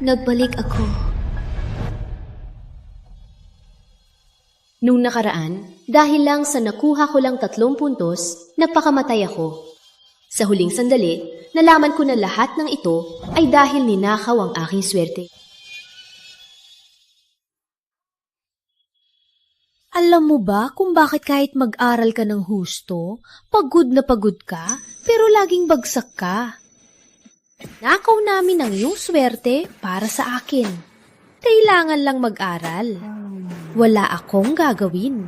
Nagbalik ako. Nung nakaraan, dahil lang sa nakuha ko lang 3 puntos, nagpakamatay ako. Sa huling sandali, nalaman ko na lahat ng ito ay dahil ninakaw ang aking swerte. Alam mo ba kung bakit kahit mag-aral ka ng husto, pagod na pagod ka, pero laging bagsak ka? Nakaw namin ang iyong swerte para sa akin. Kailangan lang mag-aral. Wala akong gagawin.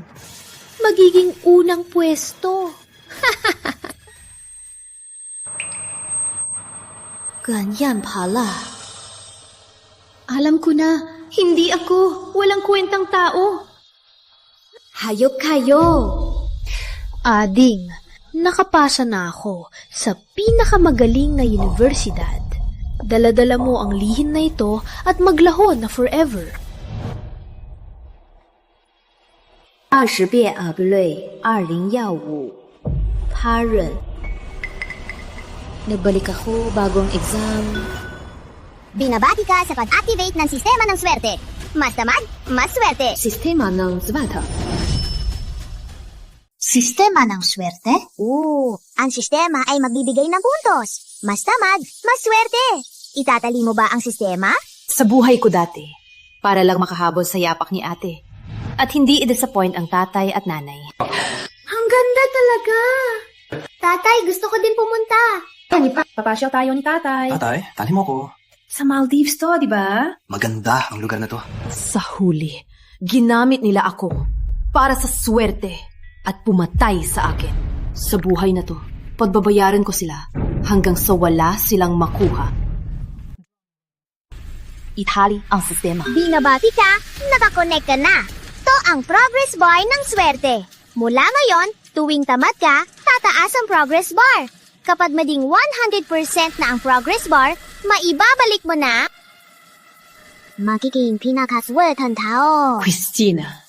Magiging unang pwesto. Ganyan pala. Alam ko na, hindi ako. Walang kwentang tao. Hayop kayo! Ading, nakapasa na ako sa pinakamagaling na universidad. Dala-dala mo ang lihim na ito at maglaho na forever. 20变 Ablay 2015 Parent. Nagbalik ako bagong exam. Binabati ka sa pag-activate ng sistema ng swerte. Mas tamad, mas swerte. Sistema ng Zvata. Sistema ng swerte? Oo, ang sistema ay magbibigay ng puntos. Mas tamad, mas swerte. Itatali mo ba ang sistema? Sa buhay ko dati, para lang makahabol sa yapak ni ate. At hindi i-disappoint ang tatay at nanay. Ang ganda talaga! Tatay, gusto ko din pumunta. Papasyaw tayo ni tatay. Tatay, tali mo ko. Sa Maldives to, di ba? Maganda ang lugar na to. Sa huli, ginamit nila ako para sa swerte at pumatay sa akin. Sa buhay na to, pagbabayaran ko sila hanggang sa wala silang makuha. Itali ang sistema. Binabati ka, nakakonect ka na. To ang progress bar ng swerte. Mula ngayon, tuwing tamad ka, tataas ang progress bar. Kapag mading 100% na ang progress bar, maibabalik mo na magiging pinakaswerteng tao. Christina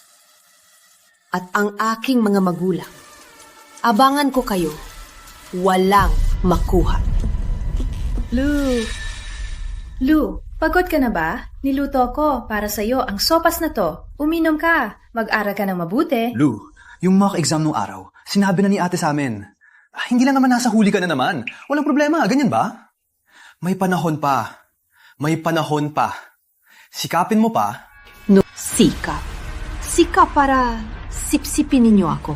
at ang aking mga magulang, abangan ko kayo, walang makuha. Lu, pagod ka na ba? Niluto ko para sa'yo ang sopas na to. Uminom ka, mag-aral ka ng mabuti. Lou, yung mock exam nung araw, sinabi na ni ate sa amin. Hindi lang naman nasa huli ka na naman. Walang problema, ganyan ba? May panahon pa. May panahon pa. Sikapin mo pa. No, sikap. Sikap para sipsipin ninyo ako.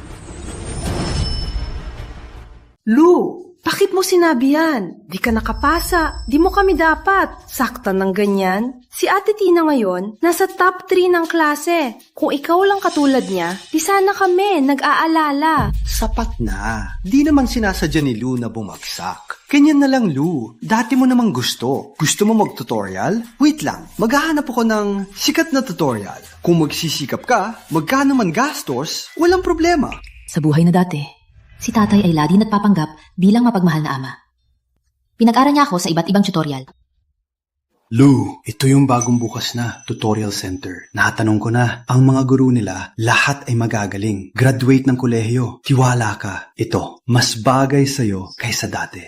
Lu, bakit mo sinabi yan? Di ka nakapasa. Di mo kami dapat. Saktan ng ganyan. Si Ate Tina ngayon, nasa top 3 ng klase. Kung ikaw lang katulad niya, di sana kami nag-aalala. Sapat na. Di naman sinasadya ni Lou na bumagsak. Ganyan na lang, Lou. Dati mo namang gusto. Gusto mo mag-tutorial? Wait lang, maghahanap ako ng sikat na tutorial. Kung magsisikap ka, magkano man gastos, walang problema. Sa buhay na dati, si tatay ay lagi nagpapanggap bilang mapagmahal na ama. Pinag-aral niya ako sa iba't ibang tutorial. Lou, ito yung bagong bukas na tutorial center. Natanong ko na, ang mga guru nila, lahat ay magagaling. Graduate ng kolehiyo. Tiwala ka. Ito, mas bagay sa'yo kaysa dati.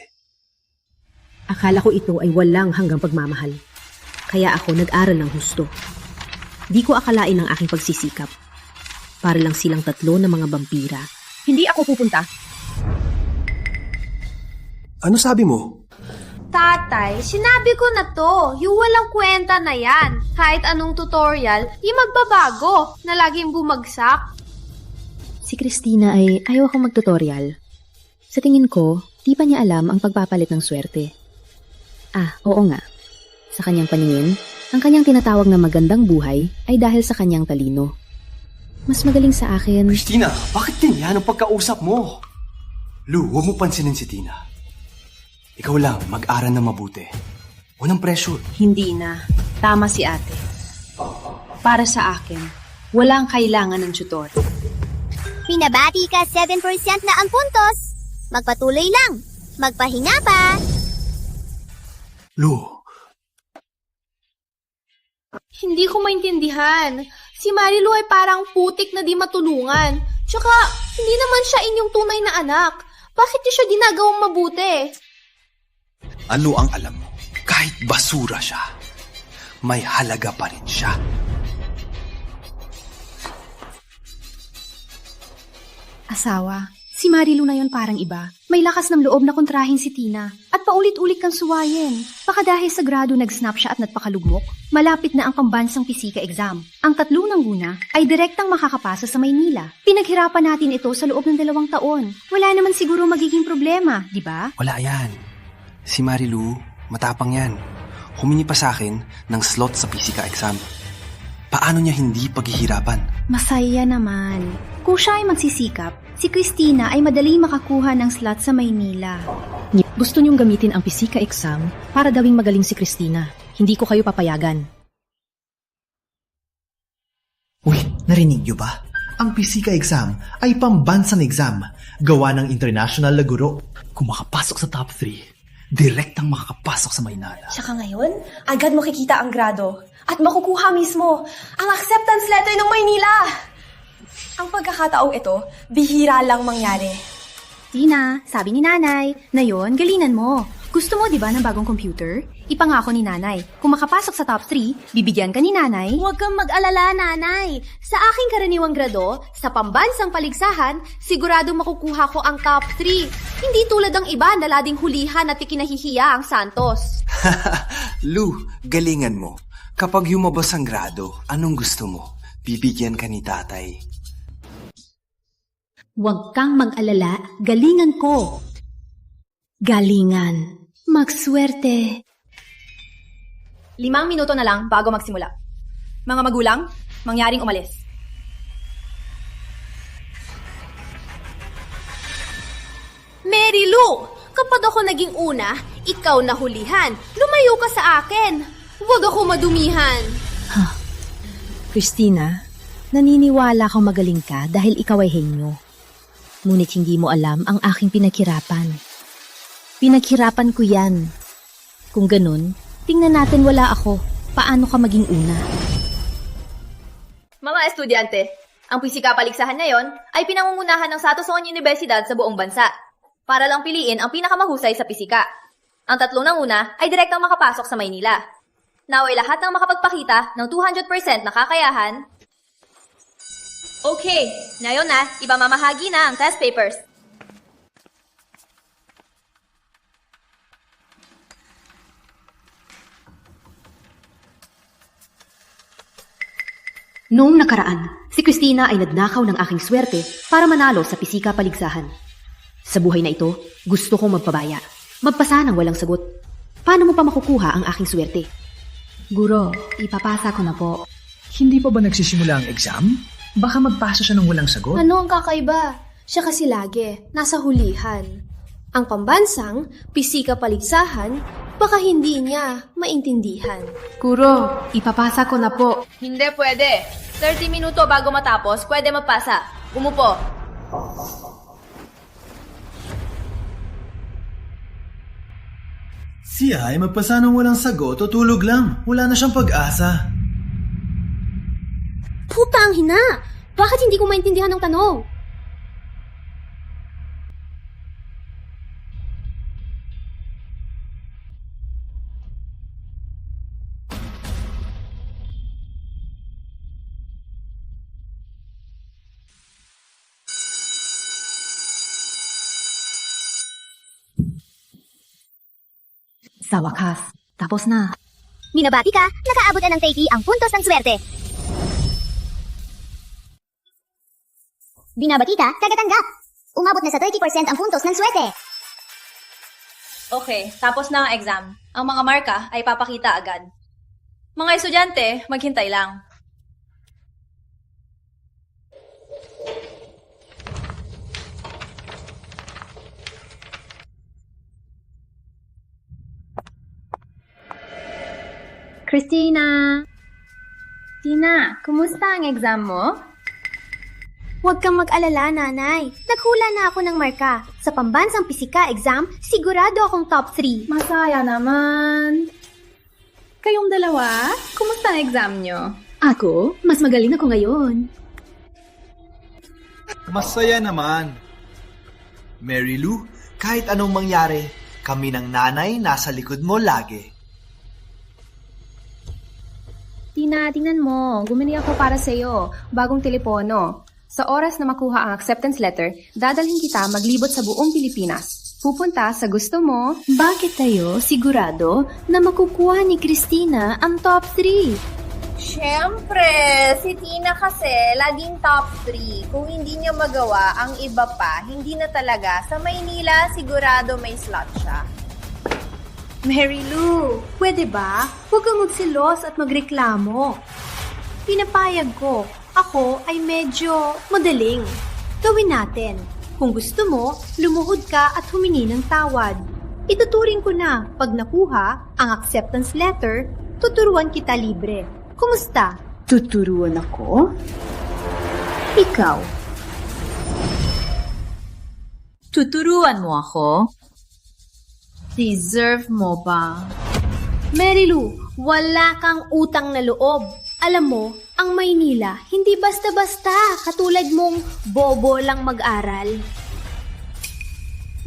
Akala ko ito ay walang hanggang pagmamahal. Kaya ako nag-aral ng husto. Di ko akalain ang aking pagsisikap. Para lang silang 3 na mga vampira. Hindi ako pupunta. Ano sabi mo? Tatay, sinabi ko na to. Yung walang kwenta na yan. Kahit anong tutorial, yung magbabago na laging bumagsak. Si Christina ay ayaw akong mag-tutorial. Sa tingin ko, di pa niya alam ang pagpapalit ng swerte. Oo nga. Sa kanyang paningin, ang kanyang tinatawag na magandang buhay ay dahil sa kanyang talino. Mas magaling sa akin... Christina, bakit ganyan ang pagkausap mo? Lou, huwag mo pansinin si Tina. Ikaw lang, mag-aral na mabuti. Walang pressure. Hindi na. Tama si ate. Para sa akin, walang kailangan ng tutor. Binabati ka 7% na ang puntos. Magpatuloy lang. Magpahinga pa. Lou, Hindi ko maintindihan. Si Marilu ay parang putik na di matulungan. Tsaka, hindi naman siya inyong tunay na anak. Bakit niyo siya ginagawang mabuti? ano ang alam mo? Kahit basura siya. may halaga pa rin siya. Asawa, si Marilu na yon parang iba. May lakas ng loob na kontrahin si Tina. At paulit-ulit kang suwayin. Baka dahil sa grado nag-snap siya at nagpakalugmok, malapit na ang pambansang pisika exam. Ang 3 ng guna ay direktang makakapasa sa Maynila. Pinaghirapan natin ito sa loob ng 2 taon. Wala naman siguro magiging problema, di ba? Wala yan. Si Marilu, matapang yan. Humingi pa sa akin ng slot sa pisika exam. Paano niya hindi paghihirapan? Masaya naman. Kung siya ay magsisikap, si Christina ay madaling makakuha ng slot sa Maynila. Gusto niyong gamitin ang pisika exam para dawing magaling si Christina. Hindi ko kayo papayagan. Uy, narinig niyo ba? Ang pisika exam ay pambansang exam, gawa ng international na guro. Kung makapasok sa top 3, direktang makakapasok sa Maynila. Saka ngayon, agad makikita ang grado at makukuha mismo ang acceptance letter ng Maynila. Ang pagkakataong ito, bihira lang mangyari. Tina, sabi ni nanay, na yon, galingan mo. Gusto mo, di ba, ng bagong computer? Ipangako ni nanay, kung makapasok sa top 3, bibigyan ka ni nanay. Huwag kang mag-alala, nanay. Sa aking karaniwang grado, sa pambansang paligsahan, sigurado makukuha ko ang top 3. Hindi tulad ng iba na lading hulihan at ikinahihiya ang Santos. Lu, galingan mo. Kapag lumabas ang grado, anong gusto mo? Bibigyan ka ni tatay. Huwag kang mag-alala, galingan ko. Galingan. Magswerte. 5 minuto na lang bago magsimula. Mga magulang, mangyaring umalis. Mary Lou, kapag ako naging una, ikaw nahulihan. Lumayo ka sa akin. Huwag ako madumihan. Christina, naniniwala kang magaling ka dahil ikaw ay henyo. Ngunit hindi mo alam ang aking pinaghirapan. Pinaghirapan ko yan. Kung ganun, tingnan natin wala ako. Paano ka maging una? Mga estudyante, ang pisika paligsahan ngayon ay pinangungunahan ng Santos Universidad sa buong bansa para lang piliin ang pinakamahusay sa pisika. Ang 3 ng una ay direktang makapasok sa Maynila. Naway lahat ng makapagpakita ng 200% na kakayahan. Okay, ngayon na, ipamamahagi na ang test papers. Noong nakaraan, si Christina ay nagnakaw ng aking swerte para manalo sa pisika paligsahan. Sa buhay na ito, gusto kong magpabaya. Magpasa ng walang sagot. Paano mo pa makukuha ang aking swerte? Guro, ipapasa ko na po. Hindi pa ba nagsisimula ang exam? Baka magpasa siya ng walang sagot. Ano ang kakaiba? Siya kasi lagi, nasa hulihan. Ang pambansang, pisika paligsahan, baka hindi niya maintindihan. Guro, ipapasa ko na po. Hindi pwede. 30 minuto bago matapos, pwede magpasa. Umupo. Siya ay magpasa ng walang sagot o tulog lang. Wala na siyang pag-asa. Puta ang hina! Bakit hindi ko maintindihan ang tanong? Sa wakas, tapos na. Minabati ka, nakaabot na ng 30 ang puntos ng swerte. Binabati ka, kagatanggap. Umabot na sa 30% ang puntos ng swerte. Okay, tapos na ang exam. Ang mga marka ay papakita agad. Mga estudyante, maghintay lang. Christina! Tina, kumusta ang exam mo? Huwag kang mag-alala, nanay. Naghula na ako ng marka. Sa pambansang pisika exam, sigurado akong top 3. Masaya naman. Kayong dalawa, kumusta ang exam nyo? Ako? Mas magaling ako ngayon. Masaya naman. Mary Lou, kahit anong mangyari, kami ng nanay nasa likod mo lagi. Tina, tingnan mo. Gumili ako para sa'yo. Bagong telepono. Sa oras na makuha ang acceptance letter, dadalhin kita maglibot sa buong Pilipinas. Pupunta sa gusto mo. Bakit tayo sigurado na makukuha ni Christina ang top 3? Siyempre, si Tina kasi laging top 3. Kung hindi niya magawa ang iba pa, hindi na talaga. Sa Maynila, sigurado may slot siya. Mary Lou, pwede ba? Huwag kang magsilos at magreklamo. Pinapayag ko, ako ay medyo madaling. Gawin natin. Kung gusto mo, lumuhod ka at humingi ng tawad. Ituturing ko na, pag nakuha ang acceptance letter, tuturuan kita libre. Kumusta? Tuturuan ako? Ikaw? Tuturuan mo ako? Deserve mo ba? Mary Lou, wala kang utang na loob. Alam mo, ang Maynila, hindi basta-basta katulad mong bobo lang mag-aral.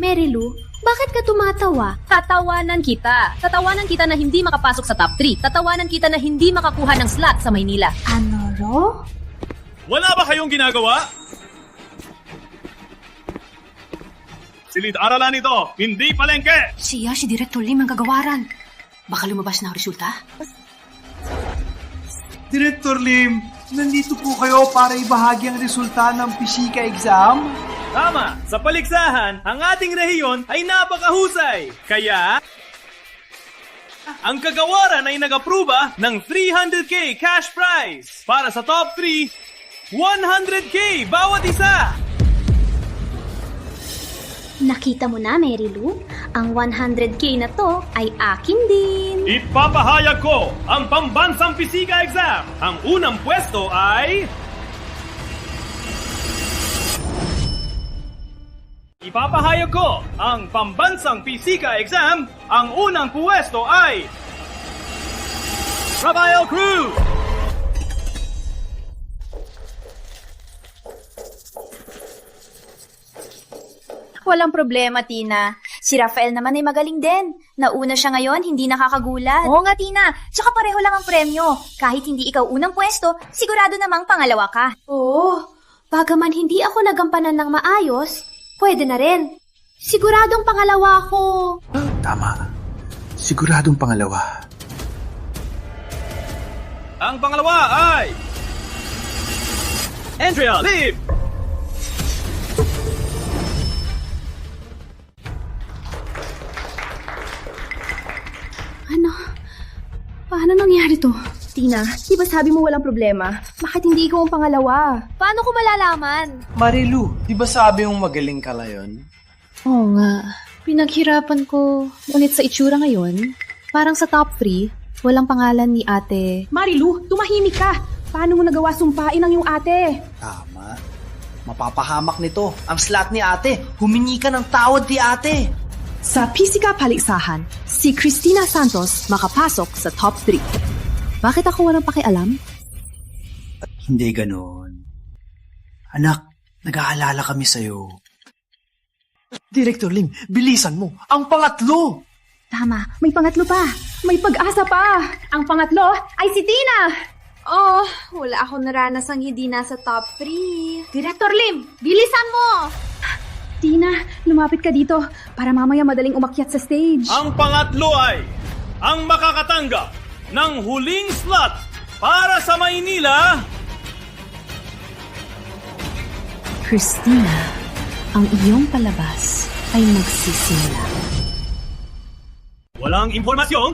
Mary Lou, bakit ka tumatawa? Tatawanan kita. Tatawanan kita na hindi makapasok sa top 3. Tatawanan kita na hindi makakuha ng slot sa Maynila. Ano ro? Wala ba kayong ginagawa? Silid-aralan ito, hindi palengke! Siya, si Director Lim ang gagawaran. Baka lumabas na ang resulta? Director Lim, nandito po kayo para ibahagi ang resulta ng pisika exam? Tama! Sa paligsahan, ang ating rehiyon ay napakahusay. Kaya, ang kagawaran ay nag-aproba ng 300k cash prize. Para sa top 3, 100k bawat isa! Nakita mo na, Mary Lou? Ang 100k na to ay akin din. Ipapahayag ko ang pambansang pisika exam. Ang unang pwesto ay... Ipapahayag ko ang pambansang pisika exam. Ang unang pwesto ay... Rafael Cruz! Walang problema, Tina. Si Rafael naman ay magaling din. Nauna siya ngayon, hindi nakakagulat. Oo nga, Tina. Tsaka pareho lang ang premyo. Kahit hindi ikaw unang pwesto, sigurado namang pangalawa ka. Oo, bagaman hindi ako nagampanan ng maayos, pwede na rin. Siguradong pangalawa ako. Tama. Siguradong pangalawa. Ang pangalawa ay... Andrea Lim! Ano? Paano nangyari to? Tina, di ba sabi mo walang problema? Bakit hindi ikaw ang pangalawa? Paano ko malalaman? Marilu, di ba sabi mong magaling ka ngayon? Oo nga. Pinaghirapan ko. Ngunit sa itsura ngayon, parang sa top 3, walang pangalan ni ate. Marilu, tumahimik ka! Paano mo nagawa sumpain ang iyong ate? Tama. Mapapahamak nito ang slot ni ate. Humingi ka ng tawad ni ate. Sa pisika paligsahan, si Christina Santos makapasok sa top 3. Bakit ako walang pakialam? Hindi ganon. Anak, nag-aalala kami sa'yo. Director Lim, bilisan mo. Ang pangatlo! Tama, may pangatlo pa. May pag-asa pa. Ang pangatlo ay si Tina! Oh, wala akong naranasang hindi nasa top 3. Director Lim, bilisan mo! Tina, lumapit ka dito para mamaya madaling umakyat sa stage. Ang pangatlo ay ang makakatanggap ng huling slot para sa Maynila. Christina, ang iyong palabas ay magsisimula. Walang impormasyon.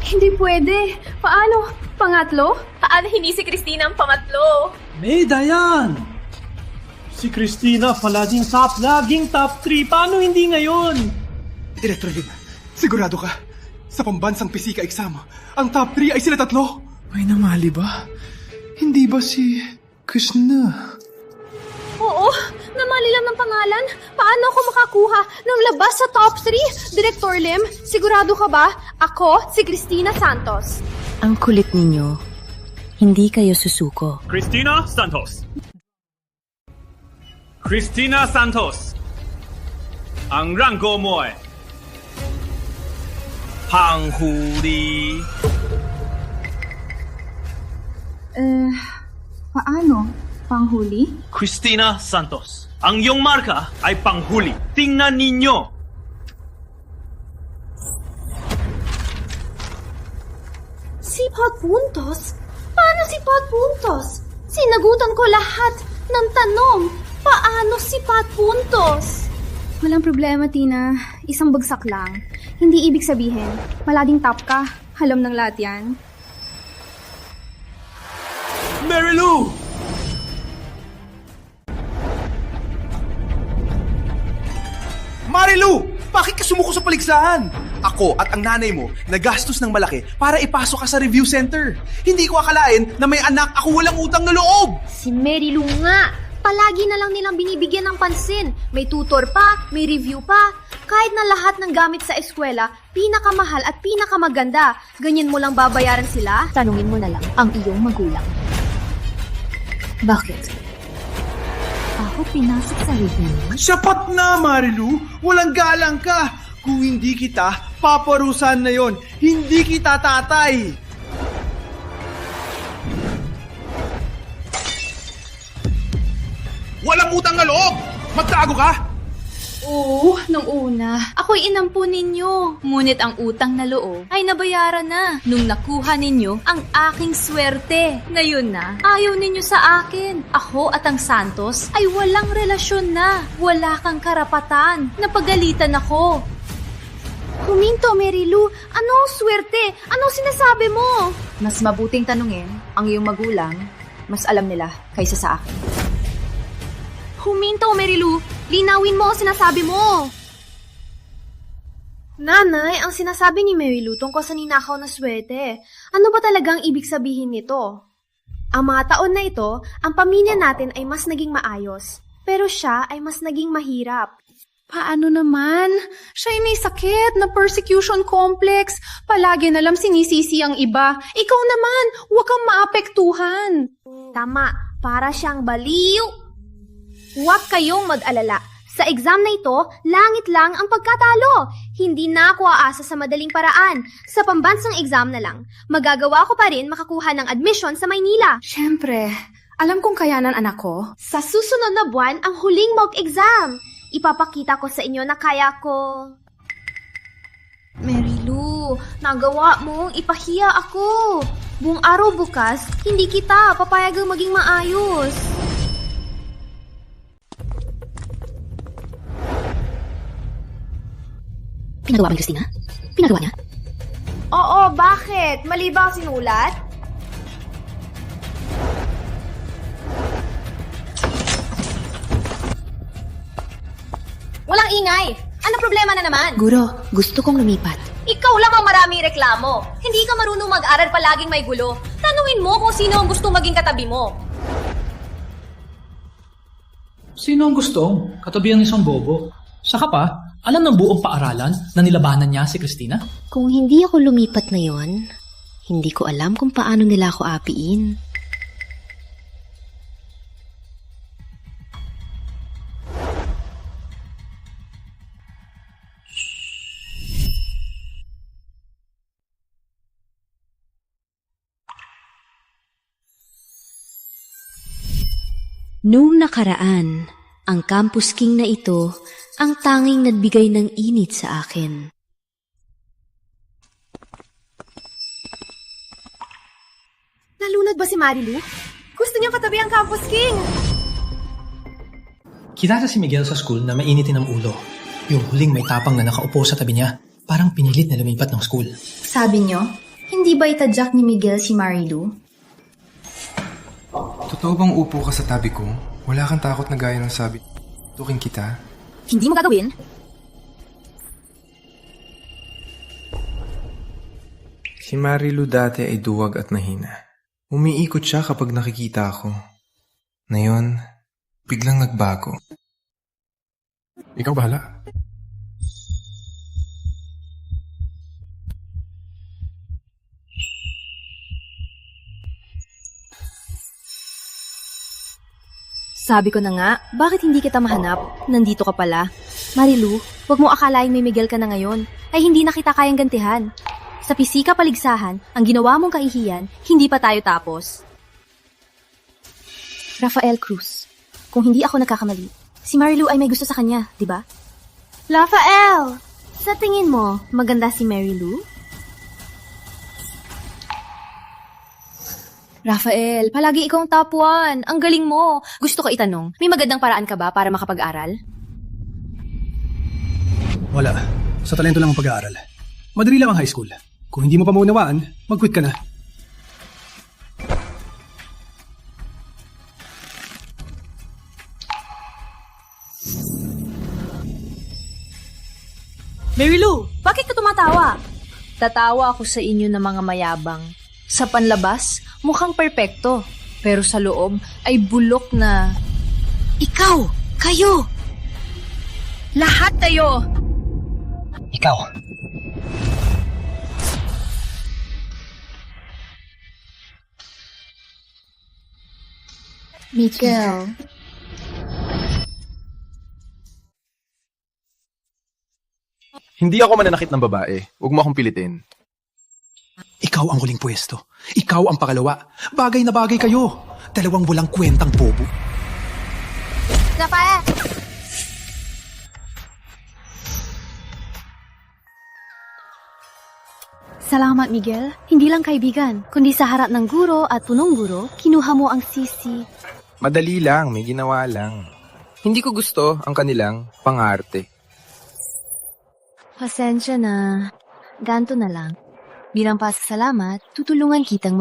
Hindi pwede. Paano? Pangatlo? Paano hindi si Christina ang pangatlo? May Dayan! Si Christina palaging top 3. Paano hindi ngayon? Director Lim, sigurado ka? Sa pambansang pisika exam, ang top 3 ay sila tatlo? May namali ba? Hindi ba si Krishna? Oo, namali lang ng pangalan. Paano ako makakuha ng labas sa top 3? Director Lim, sigurado ka ba? Ako, si Christina Santos. Ang kulit ninyo. Hindi kayo susuko. Christina Santos. Christina Santos. Ang ranggo mo ay Panghuli. Paano? Panghuli? Christina Santos, ang iyong marka ay panghuli. Tingnan ninyo. Si Potpuntos? Paano si Potpuntos? Sinagutan ko lahat ng tanong. Paano si Potpuntos? Walang problema, Tina. Isang bagsak lang. Hindi ibig sabihin, palaging top ka. Alam ng lahat yan. Mary Lou! Marilu! Bakit ka sumuko sa paligsahan? Ako at ang nanay mo nagastos ng malaki para ipasok ka sa review center. Hindi ko akalain na may anak ako walang utang na loob. Si Mary Lou nga! Palagi na lang nilang binibigyan ng pansin. May tutor pa, may review pa. Kahit na lahat ng gamit sa eskwela, pinakamahal at pinakamaganda. Ganyan mo lang babayaran sila? Tanungin mo na lang ang iyong magulang. Bakit? Ako pinasok sa review? Sapat na, Marilu! Walang galang ka! Kung hindi kita, paparusahan na yon. Hindi kita tatay! Walang utang na loob! Magtago ka! Oo, nung una, ako'y inampo ninyo. Ngunit ang utang na loob ay nabayaran na nung nakuha ninyo ang aking swerte. Ngayon na, ayaw ninyo sa akin. Ako at ang Santos ay walang relasyon na. Wala kang karapatan. Napagalitan ako. Huminto, Mary Lou. Anong swerte? Anong sinasabi mo? Mas mabuting tanungin ang iyong magulang, mas alam nila kaysa sa akin. Huminto, Mary Lou. Linawin mo ang sinasabi mo. Nanay, ang sinasabi ni Mary Lou tungkol sa ninakaw na swerte. Ano ba talagang ibig sabihin nito? Ang mga taon na ito, ang pamilya natin ay mas naging maayos. Pero siya ay mas naging mahirap. Paano naman? Siya'y may sakit na persecution complex. Palagi na lang sinisisi ang iba. Ikaw naman, huwag kang maapektuhan. Tama, para siyang baliw. Huwag kayong mag-alala. Sa exam na ito, langit lang ang pagkatalo. Hindi na ako aasa sa madaling paraan. Sa pambansang exam na lang, magagawa ko pa rin makakuha ng admission sa Maynila. Siyempre, alam kong kayanan anak ko. Sa susunod na buwan, ang huling mock exam. Ipapakita ko sa inyo na kaya ko. Mary Lou, nagawa mong ipahiya ako. Buong araw bukas, hindi kita papayagang maging maayos. Pinagawa ba ni Christina? Pinagawa niya? Oo, bakit? Mali ba ang sinulat? Walang ingay! Ano problema na naman? Guro, gusto kong lumipat. Ikaw lang ang maraming reklamo. Hindi ka marunong mag-aral, palaging may gulo. Tanungin mo kung sino ang gusto maging katabi mo. Sino ang gusto? Katabi ang isang bobo. Saka pa, alam ng buong paaralan na nilabanan niya si Christina? Kung hindi ako lumipat na yon, hindi ko alam kung paano nila ako apiin. Noong nakaraan, ang Campus King na ito ang tanging nagbigay ng init sa akin. Nalunod ba si Marilu? Gusto niyang katabi ang Campus King. Kilala si Miguel sa school na mainitin ang ulo. Yung huling may tapang na nakaupo sa tabi niya, parang pinilit na lumipat ng school. Sabi niyo, hindi ba itadyak ni Miguel si Marilu? Totoo bang upo ka sa tabi ko? Wala kang takot na gaya ng sabi. Tuking kita? Hindi mo gagawin? Si Marilu dati ay duwag at mahina. Umiikot siya kapag nakikita ako. Ngayon, biglang nagbago. Ikaw bahala. Sabi ko na nga, bakit hindi kita mahanap? Nandito ka pala. Marilu, huwag mo akalaing may Miguel ka na ngayon, ay hindi na kita kayang gantihan. Sa pisika paligsahan, ang ginawa mong kaihiyan, hindi pa tayo tapos. Rafael Cruz, kung hindi ako nagkakamali, si Marilu ay may gusto sa kanya, di ba? Rafael, sa tingin mo, maganda si Marilu? Rafael, palagi ikaw ang top 1. Ang galing mo. Gusto ko itanong, may magandang paraan ka ba para makapag-aral? Wala. Sa talento lang ang pag-aaral. Madali lang ang high school. Kung hindi mo pa maunawaan, mag-quit ka na. Marilu, bakit ka tumatawa? Tatawa ako sa inyo na mga mayabang. Sa panlabas, mukhang perpekto. Pero sa loob ay bulok na... Ikaw! Kayo! Lahat kayo! Ikaw. Miguel. Hindi ako mananakit ng babae. Huwag mo akong pilitin. Ikaw ang huling pwesto. Ikaw ang pangalawa. Bagay na bagay kayo. Dalawang walang kwentang bobo. Rafael! Salamat, Miguel. Hindi lang kaibigan, kundi sa harap ng guro at punong guro, kinuha mo ang sisi. Madali lang, may ginawa lang. Hindi ko gusto ang kanilang pangarte. Pasensya na. Ganto na lang. Bilang pasasalamat, tutulungan kitang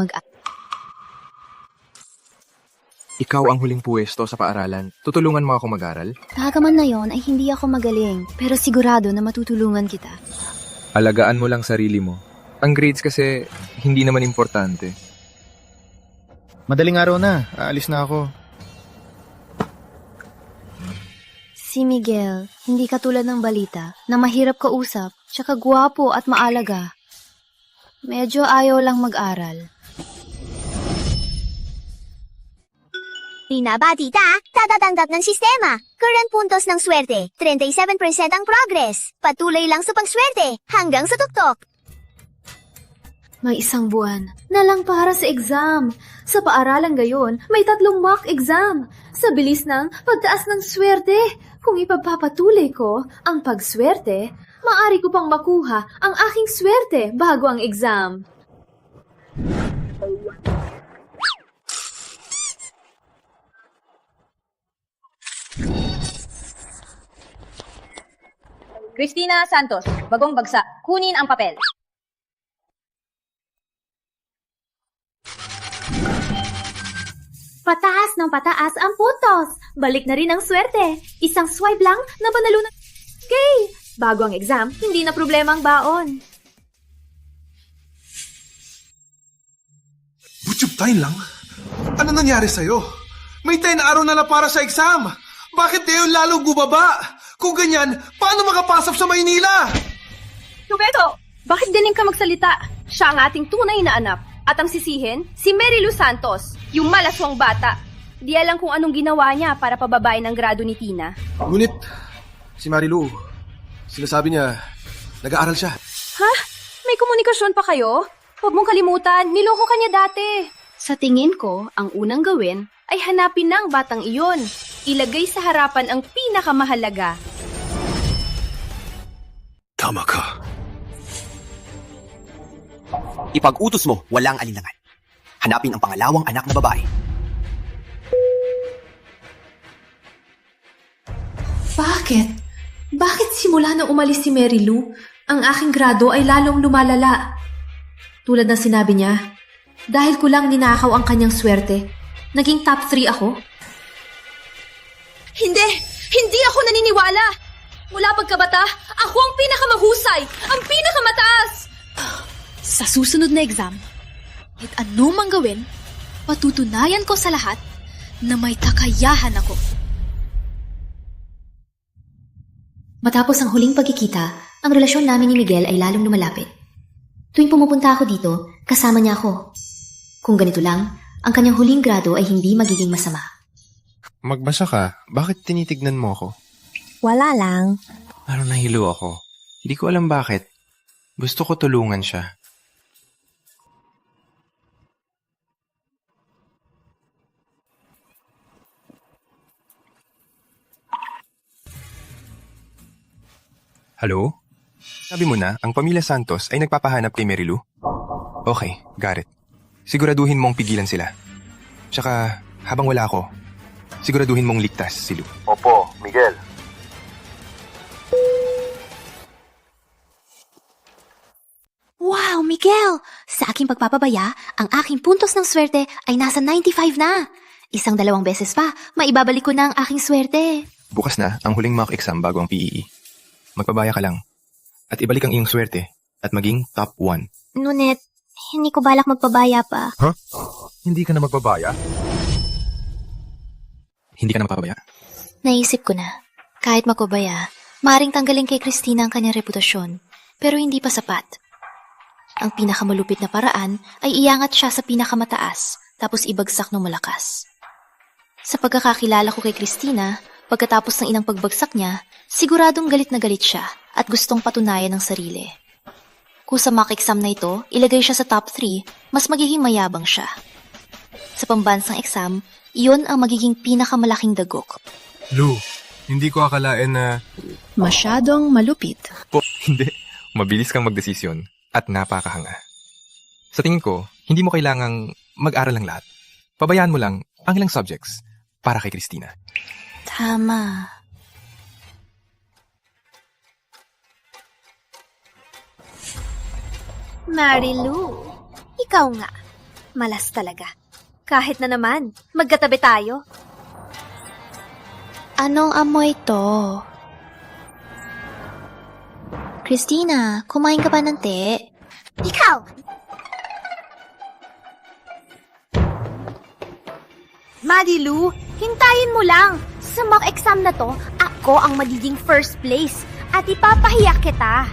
Ikaw ang huling puwesto sa paaralan. Tutulungan mo ako mag-aral? Kagaman na yon ay hindi ako magaling, pero sigurado na matutulungan kita. Alagaan mo lang sarili mo. Ang grades kasi hindi naman importante. Madaling araw na. Aalis na ako. Si Miguel, hindi katulad ng balita na mahirap kausap, tsaka gwapo at maalaga. Medyo ayaw lang mag-aral. Binabati ta, tatatanggap ng sistema. Current puntos ng swerte, 37% ang progress. Patuloy lang sa pagswerte, hanggang sa tuktok. May isang buwan na lang para sa exam. Sa paaralan gayon, may 3 mock exam. Sa bilis ng pagtaas ng swerte, kung ipagpapatuloy ko ang pagswerte, maaari ko pang makuha ang aking swerte bago ang exam. Cristina Santos, bagong bagsak. Kunin ang papel. Pataas ng pataas ang puntos. Balik na rin ang swerte. Isang swipe lang na panalo na... Okay! Bago ang exam, hindi na problema ang baon. Butchub time lang? Ano nangyari sa'yo? May 10 araw na para sa exam. Bakit ngayon lalo bubaba? Kung ganyan, paano makapasok sa Maynila? Roberto, bakit galing ka magsalita? Siya ang ating tunay na anak. At ang sisihin, si Marilu Santos, yung malaswang bata. Di alam kung anong ginawa niya para pababain ang grado ni Tina. Ngunit, si Marilu, sinasabi niya, nag-aaral siya. Ha? May komunikasyon pa kayo? Huwag mong kalimutan, niloko ka niya dati. Sa tingin ko, ang unang gawin ay hanapin ng batang iyon. Ilagay sa harapan ang pinakamahalaga. Tama ka. Ipag-utos mo, walang alinlangan. Hanapin ang pangalawang anak na babae. Bakit? Bakit simula nang umalis si Marilu, ang aking grado ay lalong lumalala? Tulad ng sinabi niya, dahil kulang ninakaw ang kanyang swerte, naging top 3 ako? Hindi! Hindi ako naniniwala! Mula pagkabata, ako ang pinakamahusay! Ang pinakamataas! Sa susunod na exam, kahit ano mang gawin, patutunayan ko sa lahat na may kakayahan ako. Matapos ang huling pagkikita, ang relasyon namin ni Miguel ay lalong lumalapit. Tuwing pumupunta ako dito, kasama niya ako. Kung ganito lang, ang kanyang huling grado ay hindi magiging masama. Magbasa ka, bakit tinitignan mo ako? Wala lang. Parang nahilo ako. Hindi ko alam bakit. Gusto ko tulungan siya. Hello? Sabi mo na, ang pamilya Santos ay nagpapahanap kay Mary Lou? Okay, got it. Siguraduhin mong pigilan sila. Tsaka, habang wala ako, siguraduhin mong ligtas si Lou. Opo, Miguel. Wow, Miguel! Sa aking pagpapabaya, ang aking puntos ng swerte ay nasa 95 na. 1-2 beses pa, maibabalik ko na ang aking swerte. Bukas na ang huling mock exam bago ang PEE. Magpabaya ka lang. At ibalik ang iyong swerte at maging top 1. Ngunit, hindi ko balak magpabaya pa. Huh? Hindi ka na magpabaya? Hindi ka na magpapabaya? Naisip ko na, kahit magpabaya, maaaring tanggalin kay Christina ang kanyang reputasyon, pero hindi pa sapat. Ang pinakamalupit na paraan ay iangat siya sa pinakamataas, tapos ibagsak ng malakas. Sa pagkakakilala ko kay Christina, pagkatapos ng inang pagbagsak niya, siguradong galit na galit siya at gustong patunayan ng sarili. Kung sa mock exam na ito, ilagay siya sa top 3, mas magiging mayabang siya. Sa pambansang exam, iyon ang magiging pinakamalaking dagok. Lou, hindi ko akalain na... Masyadong malupit. Hindi. Mabilis kang magdesisyon at napakahanga. Sa tingin ko, hindi mo kailangang mag-aral ng lahat. Pabayaan mo lang ang ilang subjects para kay Christina. Tama. Mary Lou, ikaw nga. Malas talaga. Kahit na naman, magkatabi tayo. Anong amoy to? Christina, kumain ka ba ng te? Ikaw! Marilu, hintayin mo lang. Sa mock exam na to, ako ang magiging first place at ipapahiyak kita.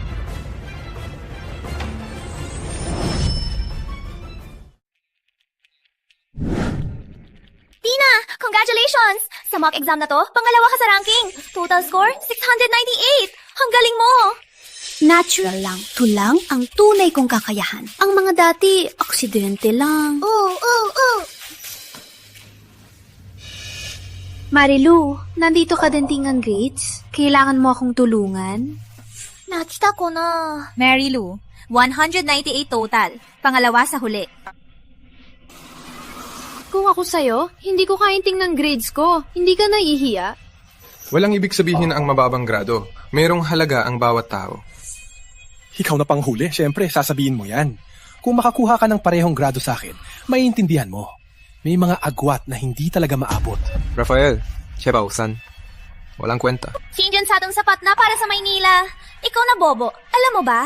Tina, congratulations! Sa mock exam na to, pangalawa ka sa ranking. Total score, 698. Ang galing mo! Natural lang. Tulang ang tunay kong kakayahan. Ang mga dati, aksidente lang. Marilu, nandito ka din tingang grades? Kailangan mo akong tulungan? Nakita ko na. Mary Lou, 198 total. Pangalawa sa huli. Kung ako sa'yo, hindi ko kain tingnan grades ko. Hindi ka nahihiya? Walang ibig sabihin ang mababang grado. Mayroong halaga ang bawat tao. Ikaw na panghuli, syempre, sasabihin mo yan. Kung makakuha ka ng parehong grado sa akin, maiintindihan mo. May mga agwat na hindi talaga maabot. Rafael, Chebausan, walang kwenta. Sindiyan sa atong sapat na para sa Maynila. Ikaw na, Bobo. Alam mo ba?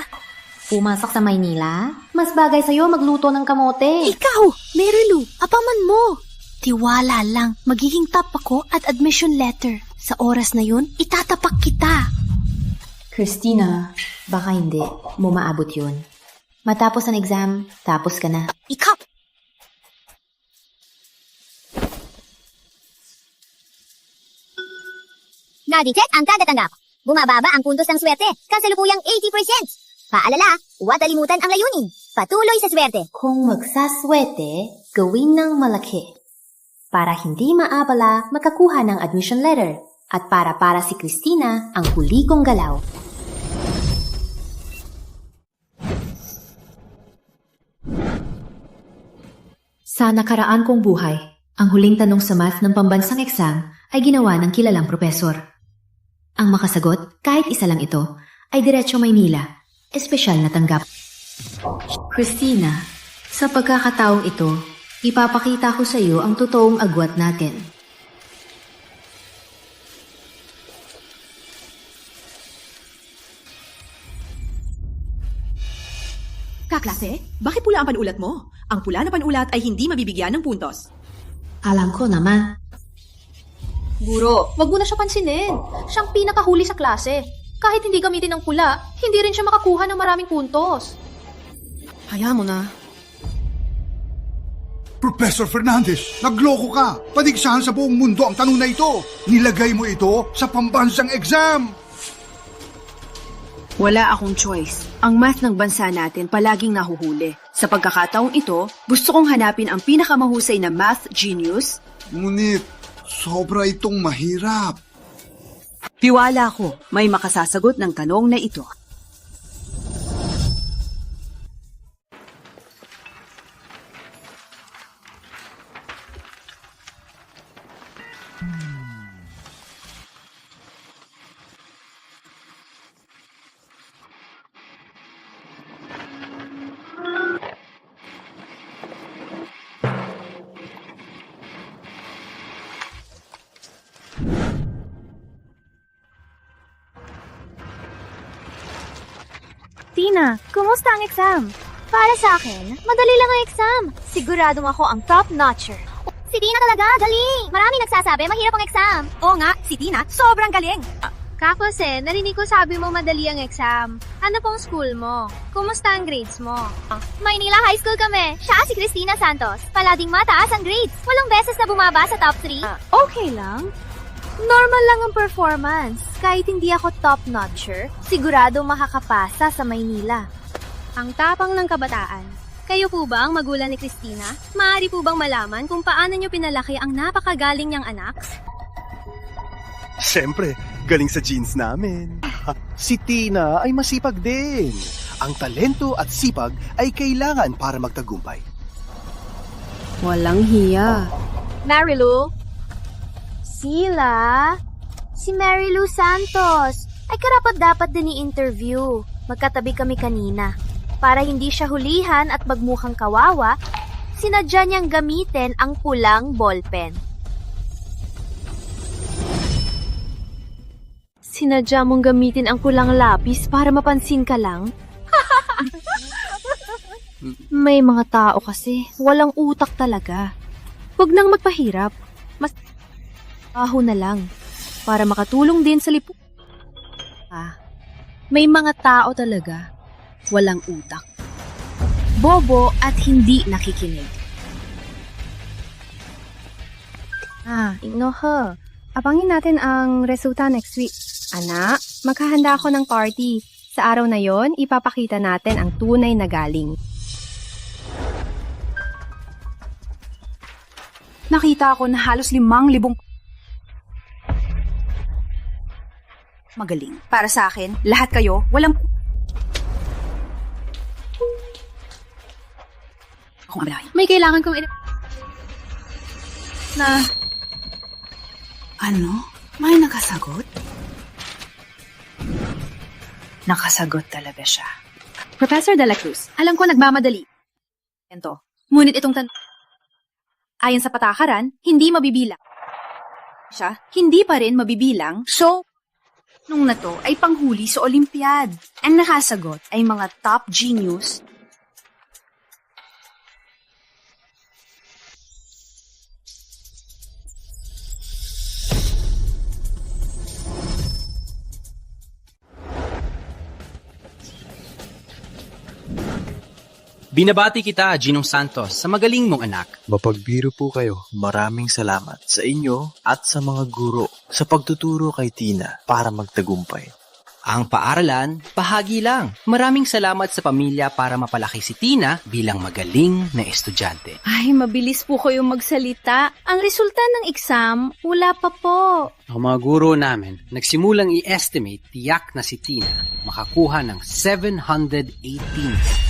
Pumasok sa Maynila? Mas bagay sa'yo magluto ng kamote. Ikaw, Mary Lou, apaman mo. Tiwala lang, magiging top ako at admission letter. Sa oras na yun, itatapak kita. Christina, baka hindi mo maabot yun. Matapos ang exam, tapos ka na. Ikaw! Nadi-check ang kada tanggap. Bumababa ang puntos ng swerte, kasalukuyang 80%. Paalala, huwag kalimutan ang layunin. Patuloy sa swerte. Kung magsaswerte, gawin ng malaki. Para hindi maabala, makakuha ng admission letter. At para si Christina ang huli kong galaw. Sa nakaraan kong buhay, ang huling tanong sa math ng pambansang exam ay ginawa ng kilalang propesor. Ang makasagot, kahit isa lang ito, ay diretso Maynila, espesyal na tanggap. Christina, sa pagkakataong ito, ipapakita ko sa iyo ang totoong agwat natin. Kaklase, bakit pula ang panulat mo? Ang pula na panulat ay hindi mabibigyan ng puntos. Alam ko naman. Guro, wag mo na siya pansinin. Siyang pinakahuli sa klase. Kahit hindi gamitin ng pula, hindi rin siya makakuha ng maraming puntos. Hayaan mo na. Professor Fernandez, nagloko ka. Padigsahan sa buong mundo ang tanong na ito. Nilagay mo ito sa pambansang exam. Wala akong choice. Ang math ng bansa natin palaging nahuhuli. Sa pagkakataong ito, gusto kong hanapin ang pinakamahusay na math genius. Ngunit, sobra itong mahirap. Tiwala ko, may makasasagot ng tanong na ito. Tina, kumusta ang exam? Para sa akin, madali lang ang exam. Siguradong ako ang top-notcher. Si Tina talaga, galing! Marami nagsasabi, mahirap ang exam. Oo nga, si Tina, sobrang galing! Kakose, narinig ko sabi mo madali ang exam. Ano pong school mo? Kumusta ang grades mo? Maynila High School kami. Siya si Cristina Santos. Palaging mataas ang grades. Walang beses na bumaba sa top 3. Okay lang. Normal lang ang performance. Kahit hindi ako top-notcher, sigurado makakapasa sa Maynila. Ang tapang ng kabataan. Kayo po ba ang magulang ni Cristina? Maaari po bang malaman kung paano niyo pinalaki ang napakagaling niyang anak? Siyempre, galing sa genes namin. Si Tina ay masipag din. Ang talento at sipag ay kailangan para magtagumpay. Walang hiya. Marilu? Sila? Si Marilu Santos. Ay karapat-dapat din i-interview. Magkatabi kami kanina. Para hindi siya hulihan at magmukhang kawawa, sinadya niyang gamitin ang pulang ballpen. Sinadya mong gamitin ang pulang lapis para mapansin ka lang? May mga tao kasi, walang utak talaga. Huwag nang magpahirap. Mas aho na lang para makatulong din sa lipu. May mga tao talaga, walang utak. Bobo at hindi nakikinig. Ignohe. Abangin natin ang resulta next week. Anak, maghahanda ako ng party. Sa araw na yon, ipapakita natin ang tunay na galing. Nakita ko na halos 5,000 magaling. Para sa akin, lahat kayo, walang akong abalahin. May kailangan kong Ano? May nakasagot? Nakasagot talaga siya. Professor De La Cruz, alam ko nagmamadali. Ngunit itong ayon sa patakaran, hindi mabibilang. Siya, hindi pa rin mabibilang. So, nung na to ay panghuli sa Olympiad. Ang nakasagot ay mga top genius. Binabati kita, Ginong Santos, sa magaling mong anak. Mapagbiro po kayo. Maraming salamat sa inyo at sa mga guro sa pagtuturo kay Tina para magtagumpay. Ang paaralan, bahagi lang. Maraming salamat sa pamilya para mapalaki si Tina bilang magaling na estudyante. Ay, mabilis po kayo magsalita. Ang resulta ng exam, wala pa po. Ang mga guro namin, nagsimulang i-estimate tiyak na si Tina makakuha ng 718.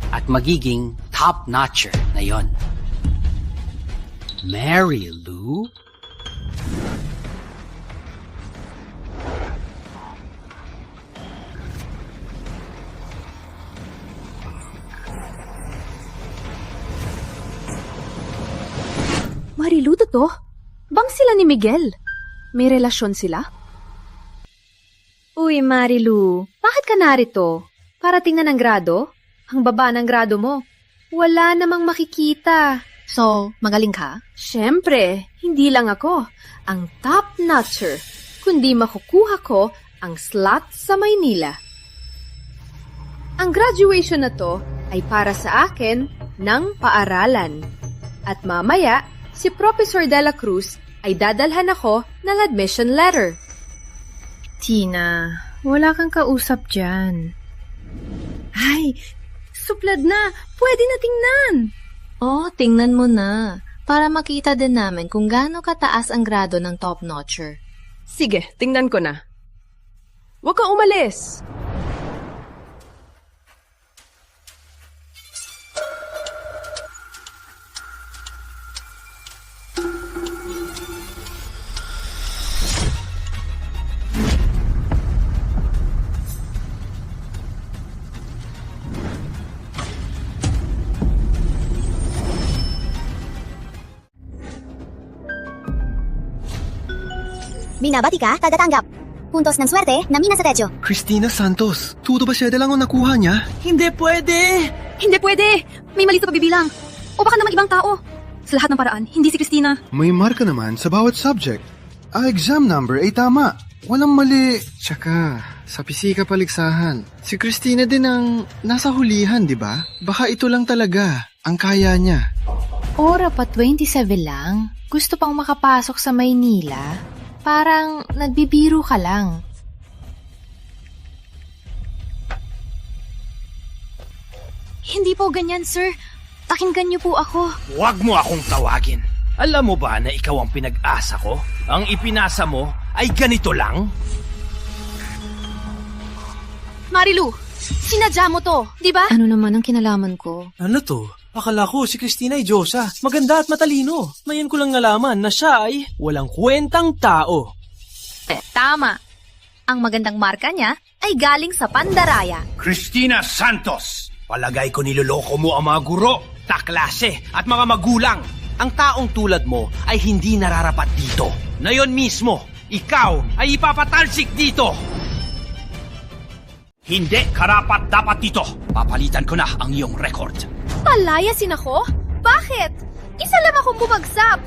At magiging top-notcher na yon. Marilu? Marilu, to? Bang sila ni Miguel? May relasyon sila? Uy, Marilu, bakit ka narito? Para tingnan ang grado? Ang baba ng grado mo. Wala namang makikita. So, magaling ka? Siyempre, hindi lang ako ang top-notcher, kundi makukuha ko ang slot sa Maynila. Ang graduation na to ay para sa akin ng paaralan. At mamaya, si Professor De La Cruz ay dadalhan ako ng admission letter. Tina, wala kang kausap dyan. Ay, suplad na! Pwede na tingnan! Oh, tingnan mo na. Para makita din namin kung gaano kataas ang grado ng top-notcher. Sige, tingnan ko na. Huwag kang umalis! Binabati ka, tagatanggap. Puntos ng swerte na mina sa techo. Christina Santos, tuto ba siya lang ang nakuha niya? Hindi pwede! Hindi pwede! May mali sa pabibilang. O baka naman ibang tao. Sa lahat ng paraan, hindi si Christina. May marka naman sa bawat subject. Ang exam number ay tama. Walang mali. Tsaka, sa pisika paligsahan, si Christina din ang nasa hulihan, di ba? Baka ito lang talaga ang kaya niya. Ora pa 27 lang. Gusto pang makapasok sa Maynila. Parang nagbibiro ka lang. Hindi po ganyan, sir. Pakinggan niyo po ako. Huwag mo akong tawagin. Alam mo ba na ikaw ang pinag-asa ko? Ang ipinasa mo ay ganito lang? Marilu, sinadya mo to, di ba? Ano naman ang kinalaman ko? Ano to? Akala ko si Christina ay Diyosa. Maganda at matalino. Ngayon ko lang nalaman na siya ay walang kwentang tao. Tama. Ang magandang marka niya ay galing sa Pandaraya. Christina Santos! Palagay ko niloloko mo ang mga guro, kaklase at mga magulang. Ang taong tulad mo ay hindi nararapat dito. Ngayon mismo, ikaw ay ipapatalsik dito! Hindi karapat dapat dito. Papalitan ko na ang iyong record. Palayasin ako? Bakit? Isa lang akong bumagsak.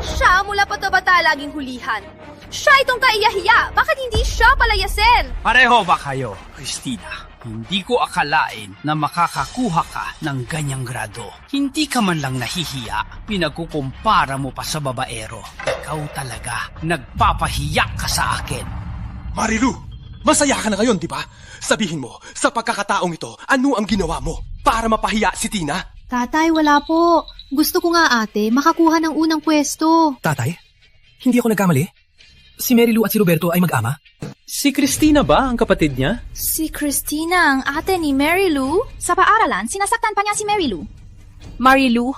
Siya mula pa to bata laging hulihan. Siya itong kaiyahiya. Bakit hindi siya palayasin? Pareho ba kayo, Christina? Hindi ko akalain na makakakuha ka ng ganyang grado. Hindi ka man lang nahihiya. Pinagkukumpara mo pa sa babaero. Ikaw talaga. Nagpapahiya ka sa akin. Marilu, masaya ka na ngayon, di ba? Sabihin mo, sa pagkakataong ito, ano ang ginawa mo para mapahiya si Tina? Tatay, wala po. Gusto ko nga ate, makakuha ng unang pwesto. Tatay, hindi ako nagkamali? Si Mary Lou at si Roberto ay mag-ama? Si Christina ba ang kapatid niya? Si Christina ang ate ni Mary Lou? Sa paaralan, sinasaktan pa niya si Mary Lou. Marilu,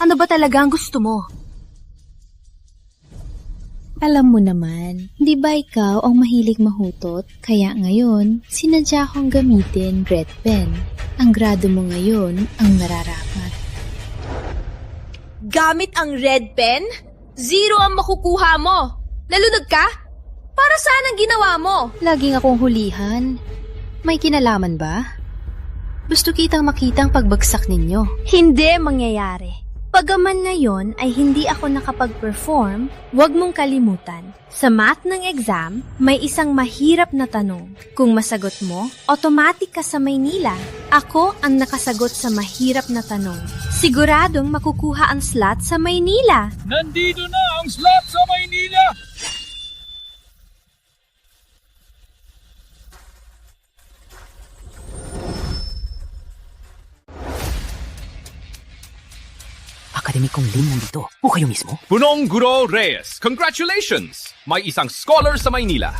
ano ba talaga ang gusto mo? Alam mo naman, di ba ikaw ang mahilig mahutot? Kaya ngayon, sinadya kong gamitin red pen. Ang grado mo ngayon ang nararapat. Gamit ang red pen? 0 ang makukuha mo. Nalunod ka? Para saan ang ginawa mo? Laging akong hulihan. May kinalaman ba? Gusto kitang makita ang pagbagsak ninyo. Hindi mangyayari. Pagaman ngayon ay hindi ako nakapag-perform, huwag mong kalimutan. Sa math ng exam, may isang mahirap na tanong. Kung masagot mo, automatic ka sa Maynila. Ako ang nakasagot sa mahirap na tanong. Siguradong makukuha ang slot sa Maynila. Nandito na ang slot sa Maynila! Akademikong Lim nandito. O kayo mismo? Punong Guro Reyes, congratulations! May isang scholar sa Maynila.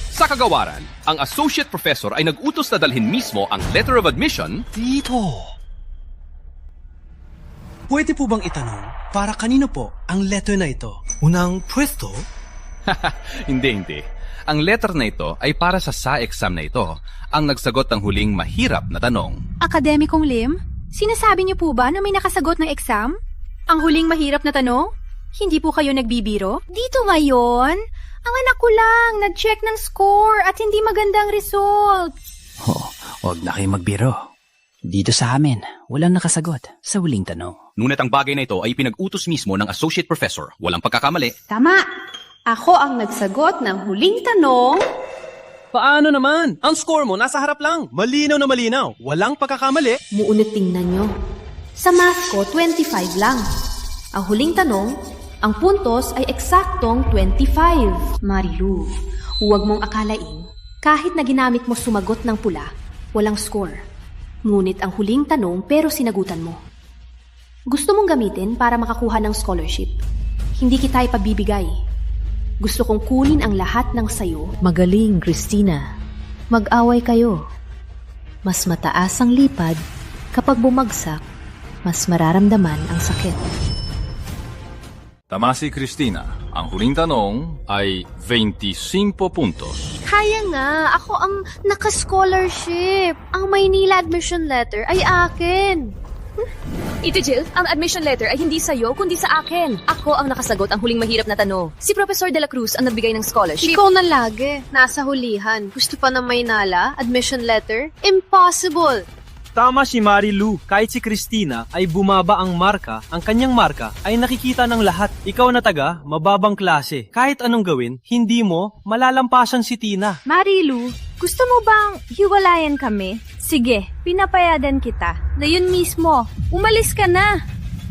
Sa kagawaran, ang associate professor ay nag-utos na dalhin mismo ang letter of admission dito. Pwede po bang itanong para kanino po ang letter na ito? Unang pwesto? Hindi. Ang letter na ito ay para sa exam na ito, ang nagsagot ng huling mahirap na tanong. Akademikong Lim, sinasabi niyo po ba na may nakasagot ng exam? Ang huling mahirap na tanong? Hindi po kayo nagbibiro? Dito ngayon? Ang anak ko lang, nag-check ng score at hindi magandang result. Huwag na kayo magbiro. Dito sa amin, walang nakasagot sa huling tanong. Ngunit ang bagay na ito ay pinag-utos mismo ng associate professor. Walang pagkakamali. Tama. Ako ang nagsagot ng huling tanong. Paano naman? Ang score mo nasa harap lang. Malinaw na malinaw. Walang pagkakamali. Muunat tingnan nyo. Sa math ko, 25 lang. Ang huling tanong, ang puntos ay eksaktong 25. Marilu, huwag mong akalain, kahit na ginamit mo sumagot ng pula, walang score. Ngunit ang huling tanong pero sinagutan mo. Gusto mong gamitin para makakuha ng scholarship. Hindi kita ipabibigay. Gusto kong kunin ang lahat ng sayo. Magaling, Christina. Mag-away kayo. Mas mataas ang lipad kapag bumagsak, mas mararamdaman ang sakit. Tama si Christina. Ang huling tanong ay 25 puntos. Kaya nga, ako ang naka-scholarship. Ang Maynila admission letter ay akin. Ito, Jill, ang admission letter ay hindi sa'yo, kundi sa akin. Ako ang nakasagot ang huling mahirap na tanong. Si Professor De La Cruz ang nagbigay ng scholarship. Ikaw na lagi. Nasa hulihan. Gusto pa ng Maynala admission letter? Impossible! Tama si Marilu. Kahit si Christina ay bumaba ang marka, ang kanyang marka ay nakikita ng lahat. Ikaw na taga, mababang klase. Kahit anong gawin, hindi mo malalampasan si Tina. Marilu, gusto mo bang hiwalayan kami? Sige, pinapayadan kita. Na yun mismo, umalis ka na.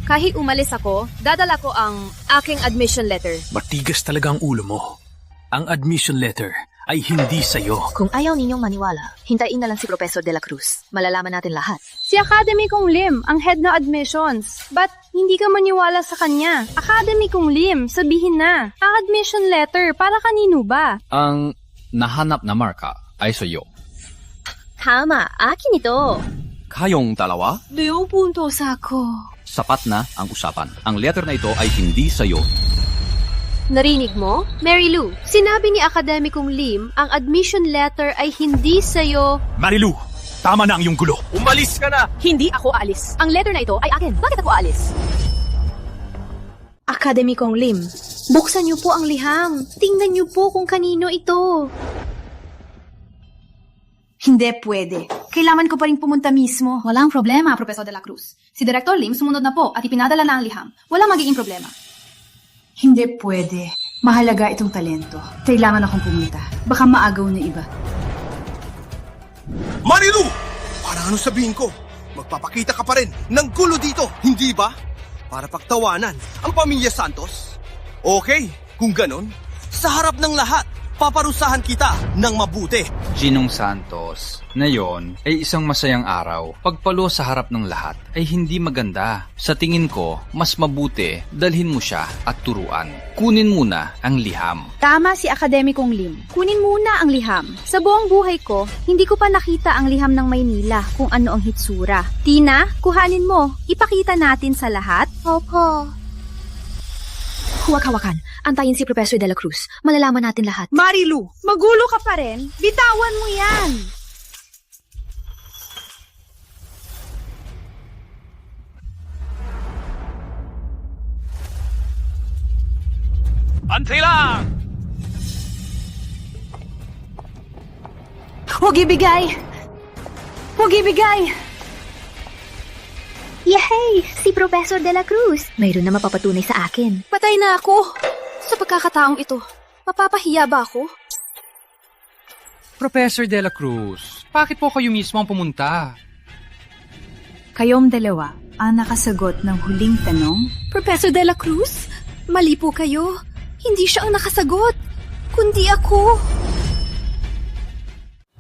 Kahit umalis ako, dadala ko ang aking admission letter. Matigas talaga ang ulo mo. Ang admission letter ay hindi sa'yo. Kung ayaw ninyong maniwala, hintayin na lang si Professor De La Cruz. Malalaman natin lahat. Si Academy Kong Lim, ang head ng admissions. But hindi ka maniwala sa kanya. Academy Kong Lim, sabihin na. Ang admission letter, para kanino ba? Ang nahanap na marka ay sa'yo. Tama, akin ito. Kayong dalawa? 2 puntos ako. Sapat na ang usapan. Ang letter na ito ay hindi sa'yo. Narinig mo? Mary Lou, sinabi ni Akademikong Lim, ang admission letter ay hindi sa'yo. Marilu, tama na ang iyong gulo. Umalis ka na! Hindi ako aalis. Ang letter na ito ay akin. Bakit ako aalis? Akademikong Lim, buksan niyo po ang liham. Tingnan niyo po kung kanino ito. Hindi pwede. Kailangan ko pa rin pumunta mismo. Walang problema, Professor De La Cruz. Si Director Lim sumunod na po at ipinadala na ang liham. Walang magiging problema. Hindi pwede. Mahalaga itong talento. Kailangan akong pumunta. Baka maagaw na iba. Marilu! Para ano sabihin ko? Magpapakita ka pa rin ng gulo dito, hindi ba? Para pagtawanan ang pamilya Santos. Okay, kung ganon, sa harap ng lahat, paparusahan kita ng mabuti. Ginong Santos, ngayon ay isang masayang araw. Pagpalo sa harap ng lahat ay hindi maganda. Sa tingin ko, mas mabuti dalhin mo siya at turuan. Kunin muna ang liham. Tama si Akademikong Lim. Kunin muna ang liham. Sa buong buhay ko, hindi ko pa nakita ang liham ng Maynila kung ano ang hitsura. Tina, kuhanin mo. Ipakita natin sa lahat. Opo. Huwag-hawakan. Antayin si Professor De La Cruz. Malalaman natin lahat. Marilu, magulo ka pa rin. Bitawan mo yan. Antay lang! Huwag ibigay! Huwag ibigay! Yay! Si Professor De La Cruz. Mayroon na mapapatunay sa akin. Patay na ako. Sa pagkakataong ito, mapapahiya ba ako? Professor De La Cruz, bakit po kayo mismo ang pumunta? Kayong dalawa ang nakasagot ng huling tanong. Professor De La Cruz, mali po kayo. Hindi siya ang nakasagot, kundi ako.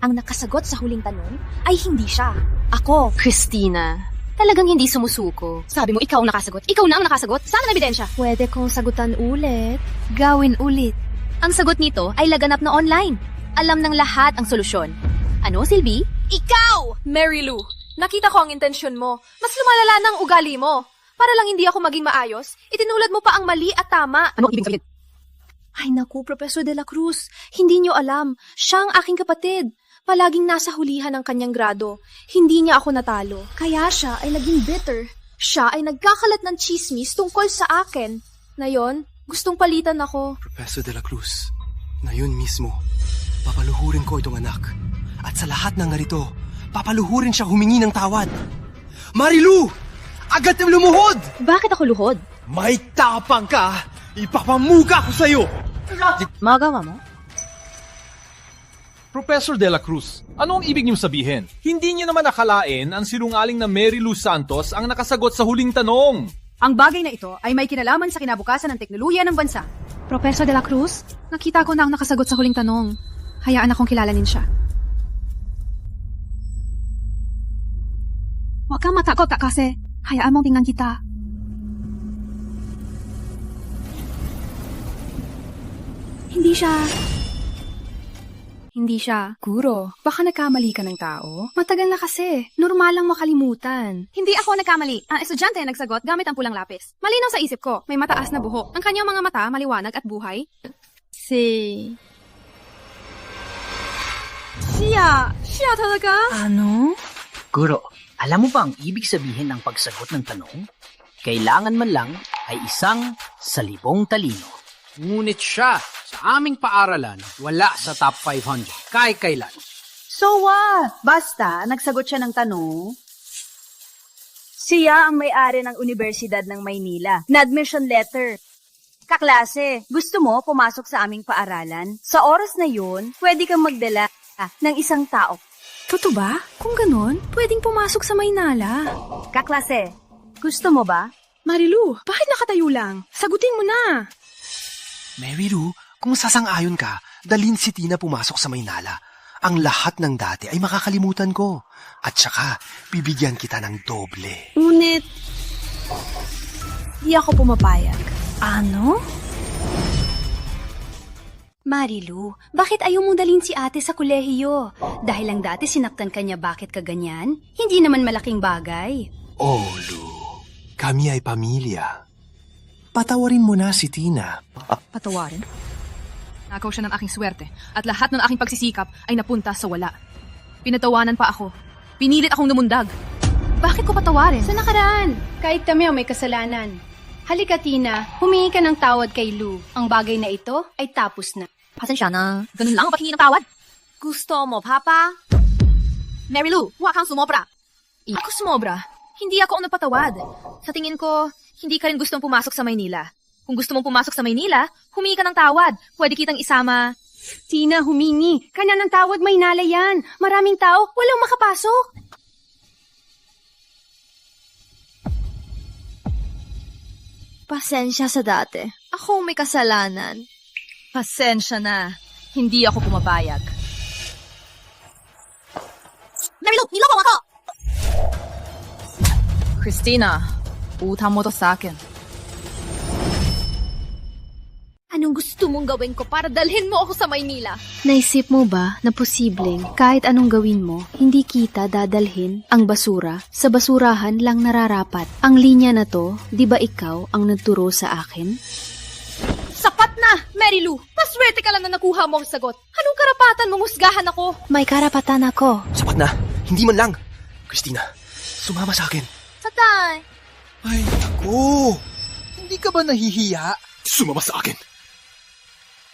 Ang nakasagot sa huling tanong ay hindi siya. Ako. Christina, talagang hindi sumusuko. Sabi mo ikaw ang nakasagot. Ikaw na ang nakasagot. Saan ang ebidensya? Pwede kong sagutan ulit. Gawin ulit. Ang sagot nito ay laganap na online. Alam ng lahat ang solusyon. Ano, Sylvie? Ikaw! Mary Lou, nakita ko ang intensyon mo. Mas lumalala ng ugali mo. Para lang hindi ako maging maayos, itinulad mo pa ang mali at tama. Ano ibig sabihin? Ay naku, Professor De La Cruz. Hindi niyo alam. Siya ang aking kapatid. Palaging nasa hulihan ng kanyang grado. Hindi niya ako natalo. Kaya siya ay naging bitter. Siya ay nagkakalat ng chismis tungkol sa akin. Ngayon, gustong palitan ako. Professor De La Cruz, ngayon mismo, papaluhurin ko itong anak. At sa lahat ng narito, papaluhurin siya humingi ng tawad. Marilu! Agad na lumuhod! Bakit ako luhod? May tapang ka! Ipapamuga ko sa'yo! Magawa mo? Professor De La Cruz, ano ang ibig niyong sabihin? Hindi niyo naman akalain ang sinungaling na Mary Lou Santos ang nakasagot sa huling tanong. Ang bagay na ito ay may kinalaman sa kinabukasan ng teknolohiya ng bansa. Professor De La Cruz, nakita ko na ang nakasagot sa huling tanong. Hayaan akong kilalanin siya. Huwag kang matakot kasi. Hayaan mong tingnan kita. Hindi siya. Guro, baka nagkamali ka ng tao. Matagal na kasi. Normal lang makalimutan. Hindi ako nagkamali. Ang estudyante ang nagsagot gamit ang pulang lapis. Malinaw sa isip ko, may mataas na buhok. Ang kanyang mga mata maliwanag at buhay. Siya talaga? Ano? Guro, alam mo ba ang ibig sabihin ng pagsagot ng tanong? Kailangan man lang ay isang salibong talino. Ngunit siya, sa aming paaralan, wala sa top 500. Kahit kailan. So what? Basta, nagsagot siya ng tanong. Siya ang may-ari ng Universidad ng Maynila. Na admission letter. Kaklase, gusto mo pumasok sa aming paaralan? Sa oras na yun, pwede kang magdala ng isang tao. Totoo ba? Kung ganun, pwedeng pumasok sa Maynala. Kaklase, gusto mo ba? Marilu, bakit nakatayo lang? Sagutin mo na. Mary Lou, kung sasang-ayon ka, dalhin si Tina pumasok sa Maynala. Ang lahat ng dati ay makakalimutan ko. At saka, bibigyan kita ng doble. Ngunit, di ako pumapayag. Ano? Marilu, bakit ayaw mong dalhin si ate sa kolehiyo? Dahil lang dati sinaktan ka niya, bakit ka ganyan? Hindi naman malaking bagay. Oh, Lou, kami ay pamilya. Patawarin mo na si Tina. Patawarin? Nakaw siya ng aking swerte at lahat ng aking pagsisikap ay napunta sa wala. Pinatawanan pa ako. Pinilit akong lumundag. Bakit ko patawarin? Sa nakaraan, kahit kami ang may kasalanan. Halika, Tina, humingi ka ng tawad kay Lou. Ang bagay na ito ay tapos na. Pasensya na. Ganun lang ang paghingi ng tawad. Gusto mo, Papa? Mary Lou, huwag kang sumobra. Ako sumobra? Hindi ako ang napatawad. Sa tingin ko, hindi ka rin gustong pumasok sa Maynila. Kung gusto mong pumasok sa Maynila, humingi ka ng tawad. Pwede kitang isama. Tina, humingi. Kanya ng tawad, Maynala yan. Maraming tao, walang makapasok. Pasensya sa dati. Ako may kasalanan. Pasensya na. Hindi ako pumapayag. Mary Lou, niloko mo ako! Christina, utang mo to sa akin. Anong gusto mong gawin ko para dalhin mo ako sa Maynila? Naisip mo ba na posibleng kahit anong gawin mo, hindi kita dadalhin ang basura sa basurahan lang nararapat? Ang linya na to, di ba ikaw ang nagturo sa akin? Sapat na, Mary Lou! Maswerte ka lang na nakuha mo ang sagot. Anong karapatan mong husgahan ako? May karapatan ako. Sapat na, hindi man lang. Christina, sumama sa akin. Tatay! Ay, ako! Hindi ka ba nahihiya? Sumama sa akin!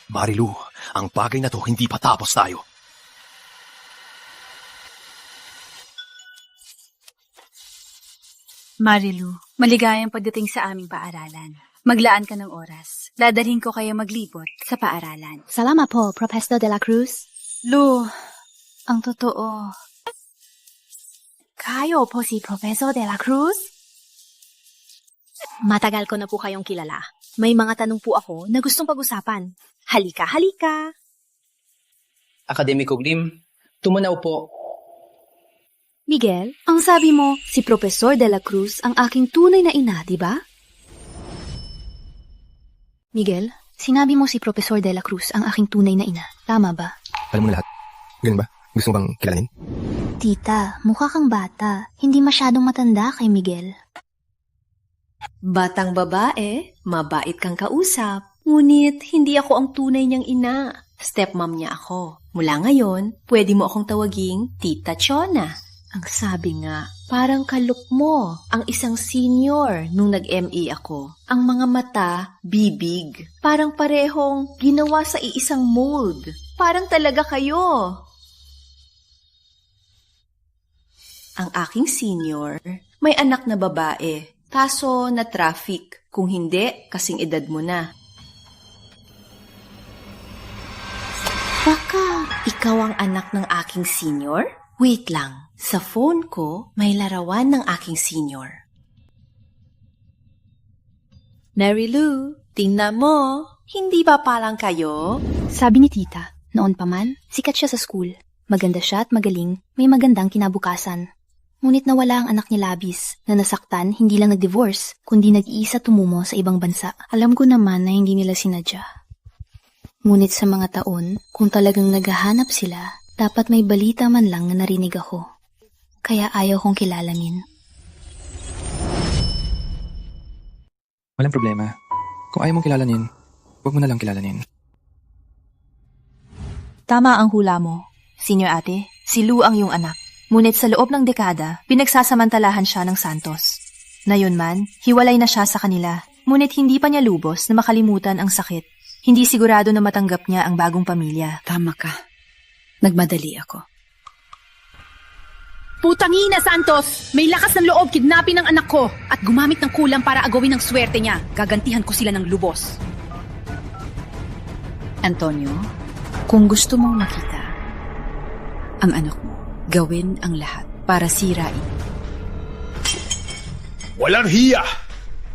Marilu, ang bagay na to hindi pa tapos tayo. Marilu, maligayang pagdating sa aming paaralan. Maglaan ka ng oras. Dadalhin ko kayo maglibot sa paaralan. Salamat po, Professor De La Cruz. Lu, ang totoo. Kayo po si Professor De La Cruz? Matagal ko na po kayong kilala. May mga tanong po ako na gustong pag-usapan. Halika, halika! Akademiko Glim, tumanaw po. Miguel, ang sabi mo, si Professor De La Cruz ang aking tunay na ina, di ba? Miguel, sinabi mo si Professor De La Cruz ang aking tunay na ina. Tama ba? Alam mo na lahat. Ganun ba? Gusto mo bang kilalanin? Tita, mukha kang bata. Hindi masyadong matanda kay Miguel. Batang babae, mabait kang kausap. Ngunit hindi ako ang tunay niyang ina. Stepmom niya ako. Mula ngayon, pwede mo akong tawaging Tita Chona. Ang sabi nga, parang kalok mo ang isang senior nung nag-ME ako. Ang mga mata, bibig. Parang parehong ginawa sa iisang mold. Parang talaga kayo. Ang aking senior, may anak na babae. Kaso na traffic. Kung hindi, kasing edad mo na. Baka ikaw Ikaw ang anak ng aking senior? Wait lang, sa phone ko may larawan ng aking senior. Mary Lou, tingnan mo. Hindi ba parang kayo? Sabi ni tita, noon pa man, sikat siya sa school. Maganda siya at magaling, may magandang kinabukasan. Ngunit nawala ang anak niya labis, na nasaktan hindi lang nag-divorce, kundi nag-iisa tumumo sa ibang bansa. Alam ko naman na hindi nila sinadya. Ngunit sa mga taon, kung talagang naghahanap sila, dapat may balita man lang na narinig ako. Kaya ayaw kong kilalanin. Walang problema. Kung ayaw mong kilalanin, huwag mo na lang kilalanin. Tama ang hula mo. Senior ate, si Lou ang iyong anak. Ngunit sa loob ng dekada, pinagsasamantalahan siya ng Santos. Ngayon man, hiwalay na siya sa kanila. Ngunit hindi pa niya lubos na makalimutan ang sakit. Hindi sigurado na matanggap niya ang bagong pamilya. Tama ka. Nagmadali ako. Putangina, Santos! May lakas ng loob kidnapin ng anak ko at gumamit ng kulang para agawin ang swerte niya. Gagantihan ko sila ng lubos. Antonio, kung gusto mong makita ang anak mo, gawin ang lahat para sirain. Walang hiya!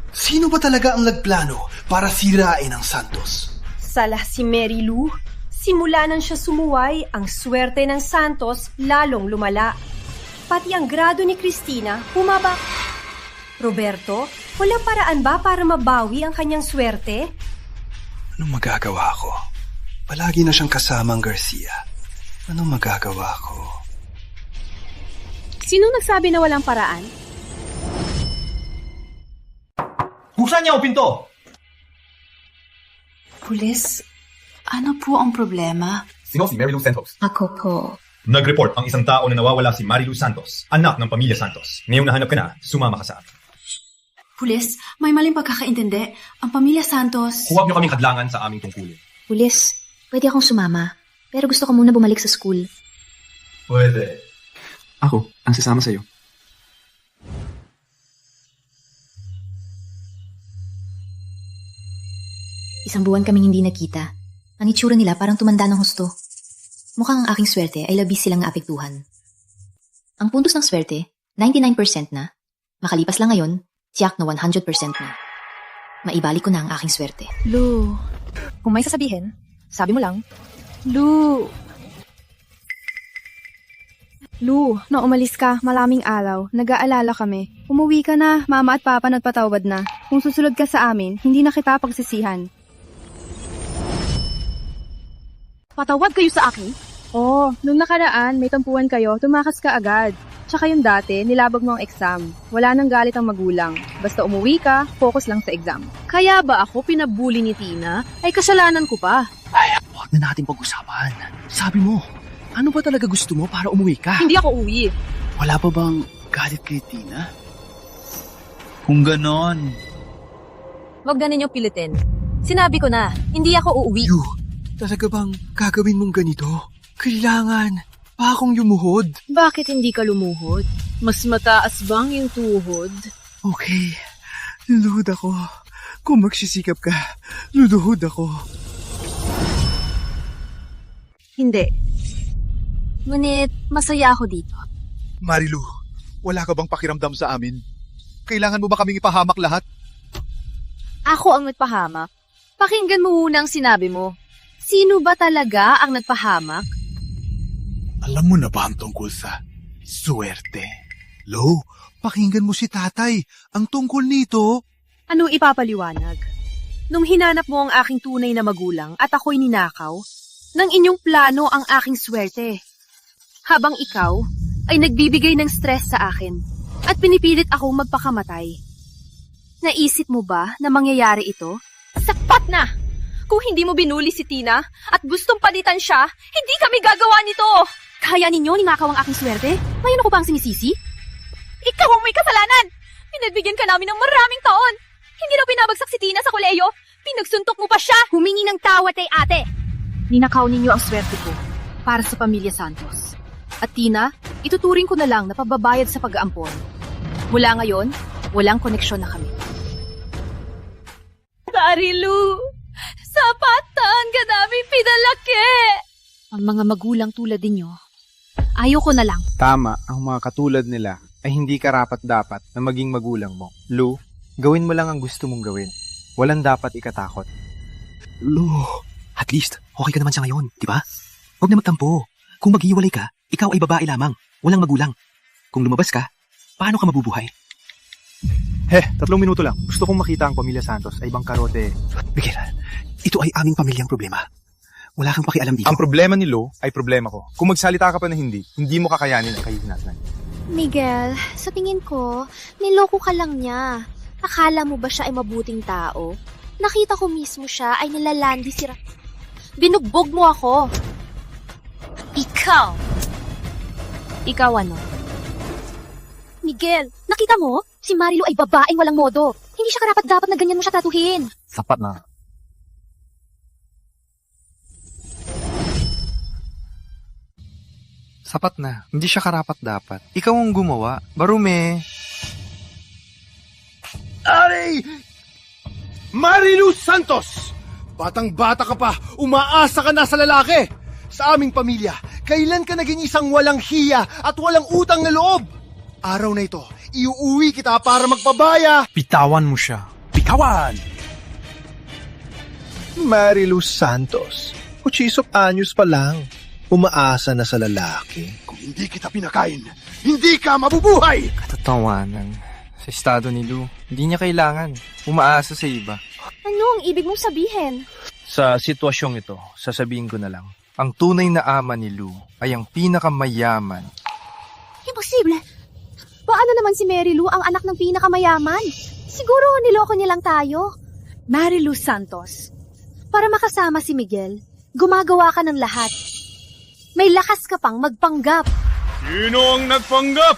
Sino ba talaga ang nagplano para sirain ang Santos? Salah si Mary Lou. Simula nang siya sumuway, ang swerte ng Santos lalong lumala. Pati ang grado ni Cristina humaba. Roberto, walang paraan ba para mabawi ang kanyang swerte? Anong magagawa ko? Palagi na siyang kasama ang Garcia. Anong magagawa ko? Sinong nagsabi na walang paraan? Buksan niyo ang pinto! Pulis, ano po ang problema? Sino si Mary Lou Santos? Ako po. Nag-report ang isang tao na nawawala si Mary Lou Santos, anak ng pamilya Santos. Ngayong nahanap ka na, sumama ka sa akin. Pulis, may maling pagkakaintindi. Ang pamilya Santos... Huwag niyo kaming hadlangan sa aming tungkulin. Pulis, pwede akong sumama. Pero gusto ko muna bumalik sa school. Pwede. Ako, ang sasama sa'yo. Isang buwan kaming hindi nakita. Ang itsura nila parang tumanda ng husto. Mukhang ang aking swerte ay labis silang naapektuhan. Ang puntos ng swerte, 99% na. Makalipas lang ngayon, tiyak na 100% na. Maibalik ko na ang aking swerte. Lou, kung may sasabihin, sabi mo lang. Lou, nung umalis ka, maraming araw, nag-aalala kami. Umuwi ka na, mama at papa nagpatawad na. Kung susunod ka sa amin, hindi na kita pagsisihan. Patawad kayo sa akin? Oo, nung nakaraan, may tampuan kayo, tumakas ka agad. Tsaka yung dati, nilabag mo ang exam. Wala nang galit ang magulang. Basta umuwi ka, focus lang sa exam. Kaya ba ako pinabuli ni Tina? Ay kasalanan ko pa. Ay, huwag na natin pag-usapan. Sabi mo, ano ba talaga gusto mo para umuwi ka? Hindi ako uwi. Wala pa bang galit kay Tina? Kung ganon. Huwag na ninyong pilitin. Sinabi ko na, hindi ako uuwi. Talaga bang gagawin mong ganito? Kailangan pa akong lumuhod. Bakit hindi ka lumuhod? Mas mataas bang yung tuhod? Okay, luluhod ako. Kung magsisikap ka, luluhod ako. Hindi. Ngunit, masaya ako dito. Marilu, wala ka bang pakiramdam sa amin? Kailangan mo ba kaming ipahamak lahat? Ako ang nagpahamak. Pakinggan mo muna ang sinabi mo. Sino ba talaga ang nagpahamak? Alam mo na ba ang tungkol sa swerte? Lo, pakinggan mo si tatay. Ang tungkol nito... Anong ipapaliwanag? Nung hinanap mo ang aking tunay na magulang at ako'y ninakaw, ng inyong plano ang aking swerte. Habang ikaw ay nagbibigay ng stress sa akin at pinipilit akong magpakamatay. Naisip mo ba na mangyayari ito? Sapat na! Kung hindi mo binuli si Tina at gustong palitan siya, hindi kami gagawa nito! Kaya ninyo ninakaw ang aking swerte? Ngayon ako ba ang sinisisi? Ikaw ang may kasalanan! Pinagbigyan ka namin ng maraming taon! Hindi na pinabagsak si Tina sa koleyo! Pinagsuntok mo pa siya! Humingi ng tawad kay ate! Ninakaw ninyo ang swerte ko para sa pamilya Santos. At Tina, ituturing ko na lang na pababayad sa pag-aampon. Mula ngayon, walang koneksyon na kami. Marilu! Sapatan ka namin pinalaki! Ang mga magulang tulad ninyo, ayoko na lang. Tama, ang mga katulad nila ay hindi karapat-dapat na maging magulang mo. Lou, gawin mo lang ang gusto mong gawin. Walang dapat ikatakot. Lou, at least, okay ka naman sa ngayon, di ba? Huwag na magtampo. Kung maghiwalay ka, ikaw ay babae lamang, walang magulang. Kung lumabas ka, paano ka mabubuhay? 3 minuto lang. Gusto kong makita ang pamilya Santos ay bangkarote. Miguel, ito ay aming pamilyang problema. Wala kang pakialam dito. Ang problema ni Lou ay problema ko. Kung magsalita ka pa na hindi mo kakayanin ang kahihinatnan. Miguel, sa tingin ko, niloko ka lang niya. Akala mo ba siya ay mabuting tao? Nakita ko mismo siya ay nilalandi si Binugbog mo ako. Ikaw ano? Miguel, nakita mo? Si Marilu ay babaeng walang modo. Hindi siya karapat-dapat na ganyan mo siya tratuhin. Sapat na. Sapat na. Hindi siya karapat-dapat. Ikaw ang gumawa. Barume. Aray! Marilu Santos! Batang-bata ka pa, umaasa ka na sa lalaki! Sa aming pamilya, kailan ka naging isang walang hiya at walang utang na loob? Araw na ito, iuuwi kita para magpabaya! Pitawan mo siya. Pitawan! Marilu Santos, 8 anyos pa lang. Umaasa na sa lalaki. Kung hindi kita pinakain, hindi ka mabubuhay! Katatawanan. Sa estado ni Lou, hindi niya kailangan. Umaasa sa iba. Ano ang ibig mong sabihin? Sa sitwasyong ito, sasabihin ko na lang. Ang tunay na ama ni Lou ay ang pinakamayaman. Imposible! Paano naman si Mary Lou ang anak ng pinakamayaman? Siguro niloko niya lang tayo. Marilu Santos, Para makasama si Miguel, gumagawa ka ng lahat. May lakas ka pang magpanggap. Sino ang nagpanggap?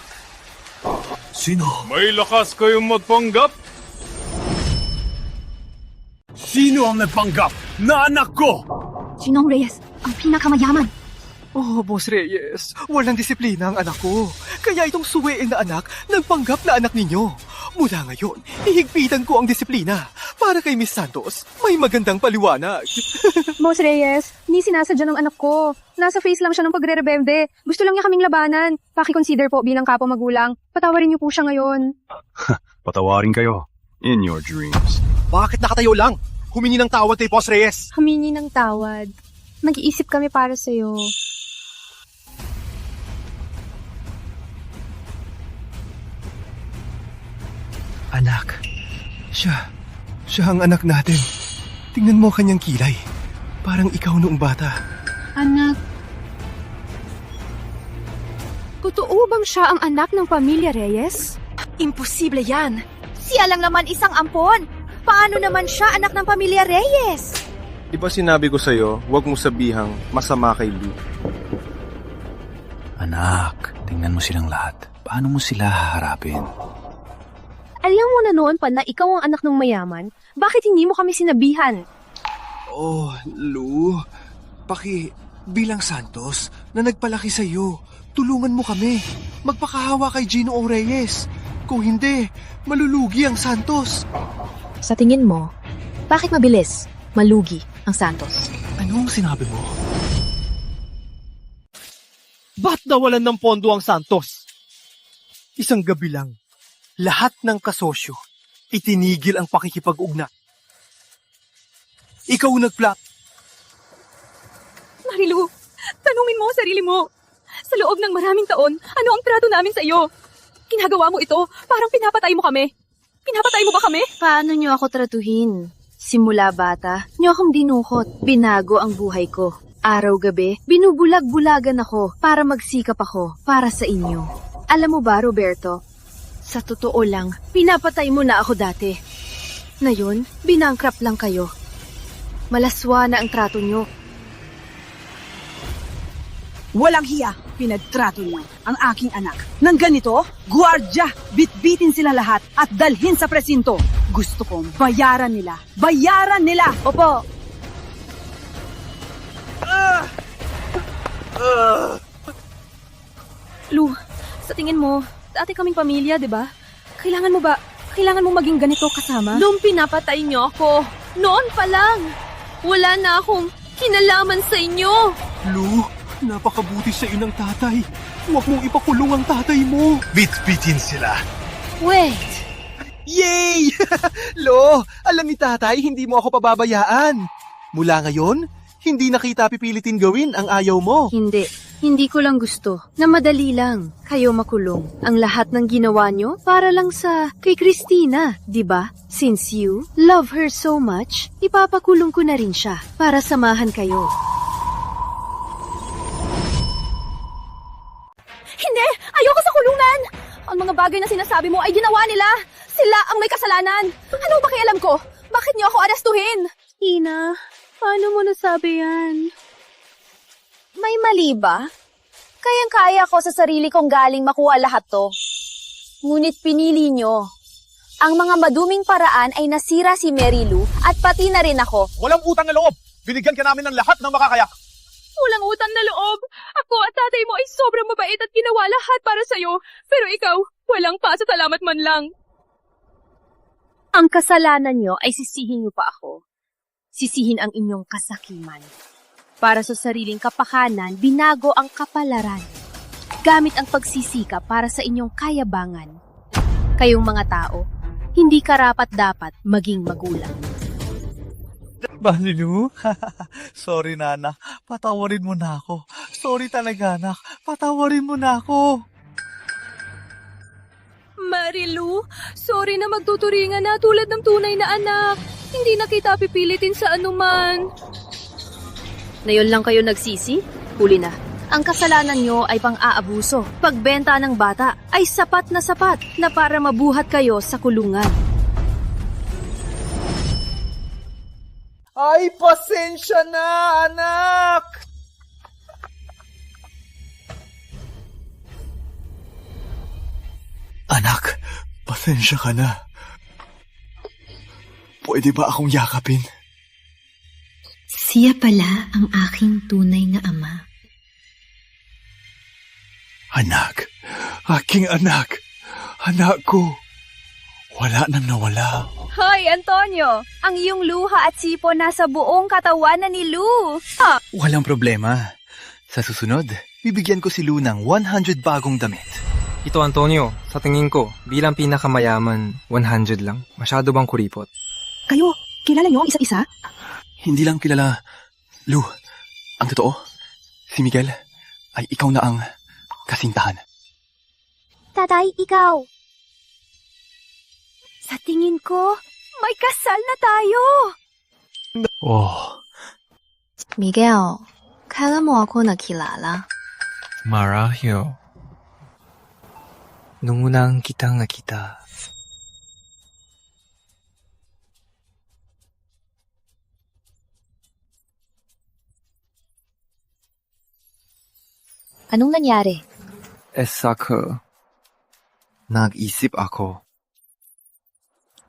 Sino? May lakas kayong magpanggap? Sino ang nagpanggap na anak ko? Sinong Reyes? Ang pinakamayaman. Oh, Boss Reyes, walang disiplina ang anak ko. Kaya itong suwein na anak, nagpanggap na anak ninyo. Mula ngayon, ihigpitan ko ang disiplina. Para kay Miss Santos, may magandang paliwanag. Boss Reyes, hindi sinasadya ng anak ko. Nasa face lang siya ng pagre-rebelde. Gusto lang niya kaming labanan. Paki-consider po bilang kapwa magulang. Patawarin niyo po siya ngayon. Patawarin kayo. In your dreams. Bakit nakatayo lang? Humingi ng tawad kay Boss Reyes. Humingi ng tawad. Nag-iisip kami para sa'yo. Anak, siya ang anak natin. Tingnan mo kanyang kilay. Parang ikaw noong bata. Anak. Totoo bang siya ang anak ng pamilya Reyes? Imposible yan. Siya lang naman isang ampon. Paano naman siya anak ng pamilya Reyes? Di ba sinabi ko sa'yo, huwag mo sabihang masama kay Lou? Anak, tingnan mo silang lahat. Paano mo sila haharapin? Alam mo na noon pa na ikaw ang anak ng mayaman. Bakit hindi mo kami sinabihan? Oh, Lou, bilang Santos na nagpalaki sa iyo, tulungan mo kami. Magpakahawa kay Gino O. Reyes. Kung hindi, malulugi ang Santos. Sa tingin mo, bakit mabilis malugi ang Santos? Anong sinabi mo? Ba't nawalan ng pondo ang Santos? Isang gabi lang, lahat ng kasosyo itinigil ang pakikipag-ugna. Ikaw nagplot. Marilu, tanungin mo ang sarili mo. Sa loob ng maraming taon, ano ang trato namin sa iyo? Ginagawa mo ito, parang pinapatay mo kami. Pinapatay mo ba kami? Paano niyo ako tratuhin? Simula bata, niyo akong dinukot. Binago ang buhay ko. Araw-gabi, binubulag-bulagan ako para magsikap ako para sa inyo. Alam mo ba, Roberto, sa totoo lang, pinapatay mo na ako dati. Ngayon, binangkrap lang kayo. Malaswa na ang trato niyo. Walang hiya, pinagtrato niyo ang aking anak. Nang ganito, guardia, bitbitin sila lahat at dalhin sa presinto. Gusto kong bayaran nila. Bayaran nila! Opo! Lu, sa tingin mo, dati kaming pamilya, di ba? Kailangan mo maging ganito kasama? Nung pinapatay niyo ako, noon pa lang, wala na akong kinalaman sa inyo. Lu, napakabuti sa iyo ng tatay. Huwag mong ipakulong ang tatay mo. Bit-bitin sila. Wait! Yay! Lo, alam ni tatay, hindi mo ako pababayaan. Mula ngayon, hindi na kita pipilitin gawin ang ayaw mo. Hindi ko lang gusto na madali lang kayo makulong. Ang lahat ng ginawa nyo para lang sa kay Christina, di ba? Since you love her so much, ipapakulong ko na rin siya para samahan kayo. Hindi! Ayoko sa kulungan! Ang mga bagay na sinasabi mo ay ginawa nila! Sila ang may kasalanan! Ano ba kialam ko? Bakit niyo ako arestuhin? Ina, paano mo nasabi yan? May mali ba? Kayang-kaya ko sa sarili kong galing makuha lahat to. Ngunit pinili nyo. Ang mga maduming paraan ay nasira si Mary Lou at pati na rin ako. Walang utang na loob! Binigyan ka namin ng lahat ng makakayak! Walang utang na loob! Ako at tatay mo ay sobrang mabait at ginawa lahat para sa'yo. Pero ikaw, walang pasasalamat man lang. Ang kasalanan nyo ay sisihin nyo pa ako. Sisihin ang inyong kasakiman. Para sa sariling kapakanan, binago ang kapalaran. Gamit ang pagsisika para sa inyong kayabangan. Kayong mga tao, hindi karapat-dapat maging magulang. Balilu? Sorry, Nana. Patawarin mo na ako. Sorry talaga, anak. Patawarin mo na ako. Marilu, sorry na magtuturingan na tulad ng tunay na anak. Hindi na kita pipilitin sa anuman. Ngayon lang kayo nagsisi? Huli na. Ang kasalanan nyo ay pang-aabuso. Pagbenta ng bata ay sapat na para mabuhat kayo sa kulungan. Ay, pasensya na, anak! Anak, pasensya ka na. Pwede ba akong yakapin? Siya pala ang aking tunay na ama. Anak, aking anak, anak ko. Wala nang nawala. Hoy, Antonio! Ang iyong luha at sipo nasa buong katawan na ni Lou. Walang problema. Sa susunod, bibigyan ko si Lou ng 100 bagong damit. Ito, Antonio, sa tingin ko, bilang pinakamayaman, 100 lang. Masyado bang kuripot? Kayo, kilala niyo ang isa't isa? Hindi lang kilala. Lou, ang totoo, si Miguel ay ikaw na ang kasintahan. Tatay, ikaw. Sa tingin ko, may kasal na tayo. Oh. Miguel, kailan mo ako nakilala? Marahil. Nung unang kitang nakita. Anong nangyari? Saka, nag-isip ako.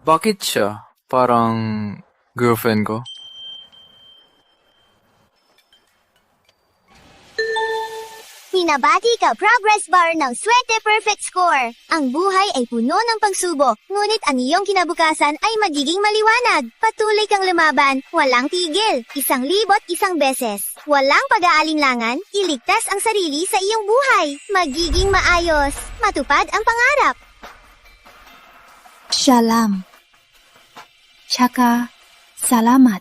Bakit siya? Parang girlfriend ko? Binabati ka progress bar ng Swerte Perfect Score. Ang buhay ay puno ng pagsubok, ngunit ang iyong kinabukasan ay magiging maliwanag. Patuloy kang lumaban, walang tigil, 1,000 beses. Walang pag-aalinlangan, iligtas ang sarili sa iyong buhay. Magiging maayos, matupad ang pangarap. Shalom. Tsaka, salamat.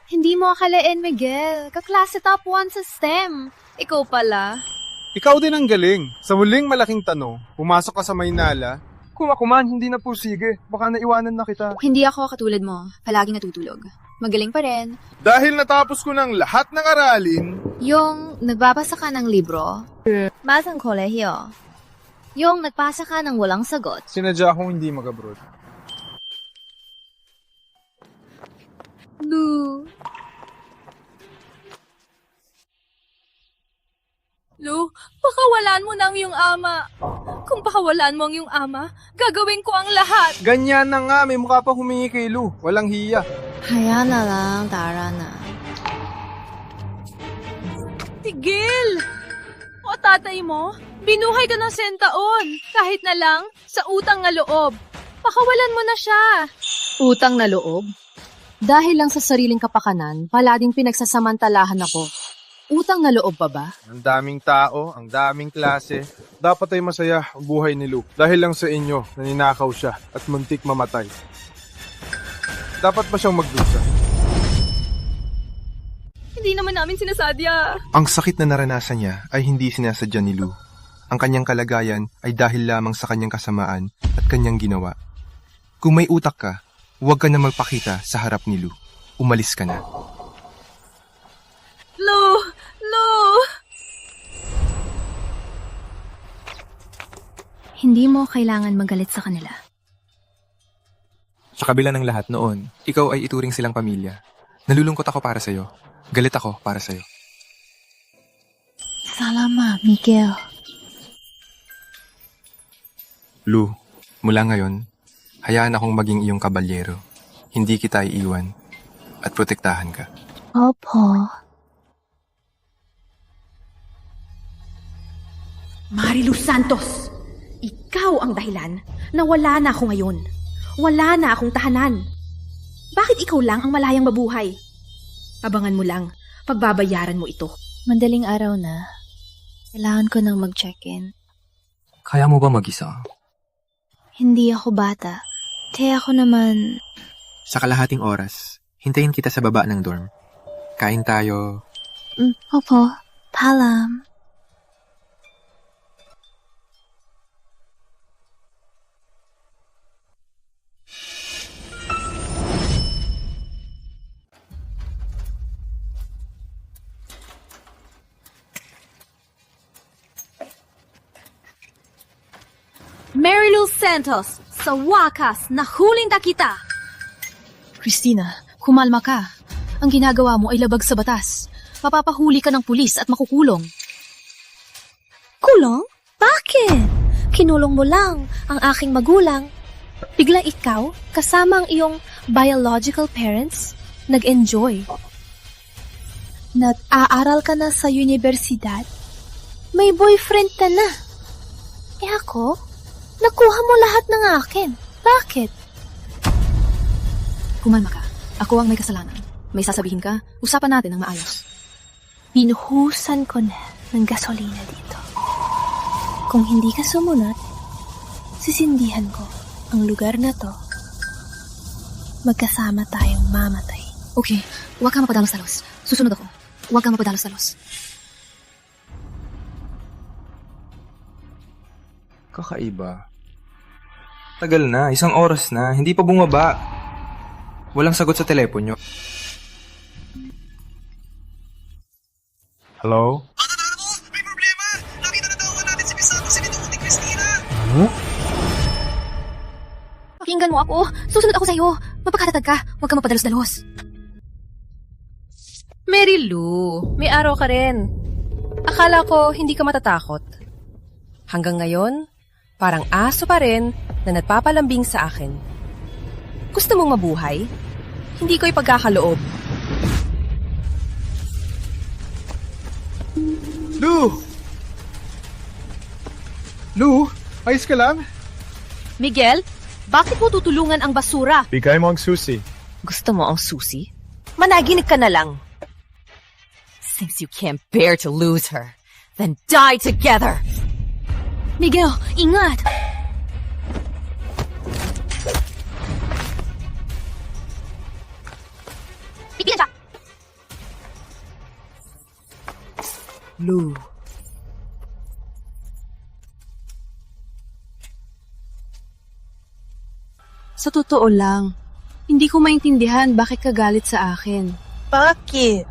Hindi mo akalain, Miguel. Kaklase top 1 sa STEM. Ikaw pala. Ikaw din ang galing. Sa muling malaking tanong, pumasok ka sa Maynala. Kung ako man, hindi na pusige. Baka naiwanan na kita. Hindi ako katulad mo. Palagi natutulog. Magaling pa rin. Dahil natapos ko ng lahat ng aralin. Yung nagbabasa ka ng libro. Masang kolehiyo. Yung nagpasa ka ng walang sagot. Sinadya akong hindi mag-abroad. Lou, pakawalan mo na ang iyong ama. Kung pakawalan mo ang iyong ama, gagawin ko ang lahat. Ganyan na nga, may mukha pa humingi kay Lou. Walang hiya. Kaya na lang, tara na. Tigil! O tatay mo, binuhay ka ng sentaon, kahit na lang sa utang na loob. Pakawalan mo na siya. Utang na loob? Dahil lang sa sariling kapakanan, palading pinagsasamantalahan ako. Utang na loob pa ba? Ang daming tao, ang daming klase. Dapat ay masaya ang buhay ni Lu. Dahil lang sa inyo, naninakaw siya at muntik mamatay. Dapat ba siyang magdusa? Hindi naman namin sinasadya. Ang sakit na naranasan niya ay hindi sinasadya ni Lu. Ang kanyang kalagayan ay dahil lamang sa kanyang kasamaan at kanyang ginawa. Kung may utak ka, huwag ka na magpakita sa harap ni Lu. Umalis ka na. Lu! Hindi mo kailangan magalit sa kanila. Sa kabila ng lahat noon, ikaw ay ituring silang pamilya. Nalulungkot ako para sa'yo. Galit ako para sa'yo. Salamat, Miguel. Lu, mula ngayon, hayaan akong maging iyong kabalyero. Hindi kita iiwan at protektahan ka. Opo. Marilu Santos! Ikaw ang dahilan na wala na ako ngayon. Wala na akong tahanan. Bakit ikaw lang ang malayang mabuhay? Abangan mo lang, pagbabayaran mo ito. Madaling araw na. Kailangan ko nang mag-check-in. Kaya mo ba mag-isa? Hindi ako bata. Kaya ako naman... Sa kalahating oras, hintayin kita sa baba ng dorm. Kain tayo. Opo. Paalam. Marilu Santos, sa wakas, nahuling na kita! Christina, kumalma ka. Ang ginagawa mo ay labag sa batas. Mapapahuli ka ng pulis at makukulong. Kulong? Bakit? Kinulong mo lang ang aking magulang. Biglang ikaw, kasama ang iyong biological parents, nag-enjoy. Nag-aaral ka na sa universidad? May boyfriend ka na. Eh ako? Nakuha mo lahat ng akin. Bakit? Kumalma ka. Ako ang may kasalanan. May sasabihin ka, usapan natin ng maayos. Binuhusan ko na ng gasolina dito. Kung hindi ka sumunod, sisindihan ko ang lugar na to. Magkasama tayong mamatay. Okay, huwag ka mapadalos-dalos. Susunod ako. Huwag ka mapadalos-dalos. Kakaiba. Tagal na, 1 oras na, hindi pa bumaba. Walang sagot sa telepono. Hello? Pakinggan mo ako. Susunod ako sa'yo. Mapakatatag ka. Huwag ka mapadalos-dalos. Mary Lou, may araw ka rin. Akala ko hindi ka matatakot. Hanggang ngayon, parang aso pa rin na nagpapalambing sa akin. Gusto mong mabuhay? Hindi ko ipagkakaloob. Lu, ayos ka lang? Miguel, bakit mo tutulungan ang basura? Bigay mo ang susi. Gusto mo ang susi? Managinip ka na lang. Since you can't bear to lose her, then die together! Miguel, ingat! Pigilan siya! Lu. Sa totoo lang, hindi ko maintindihan bakit ka galit sa akin. Bakit?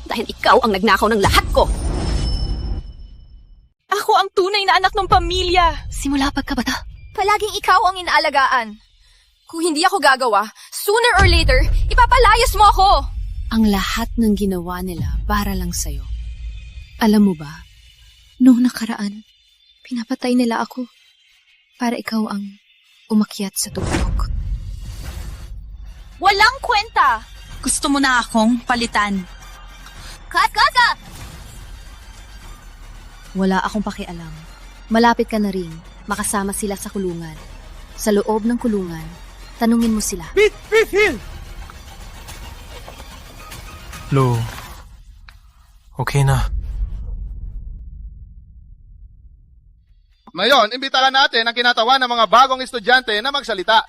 Dahil ikaw ang nagnakaw ng lahat ko! Ako ang tunay na anak ng pamilya! Simula pagkabata. Palaging ikaw ang inaalagaan. Kung hindi ako gagawa, sooner or later, ipapalayas mo ako! Ang lahat ng ginawa nila para lang sa'yo. Alam mo ba, noong nakaraan, pinapatay nila ako para ikaw ang umakyat sa tuktok. Walang kwenta! Gusto mo na akong palitan. Cut! Wala akong pakialam. Malapit ka na rin. Makasama sila sa kulungan. Sa loob ng kulungan, tanungin mo sila. Hill! Lo, okay na. Ngayon, imbitahan natin ang kinatawan ng mga bagong estudyante na magsalita.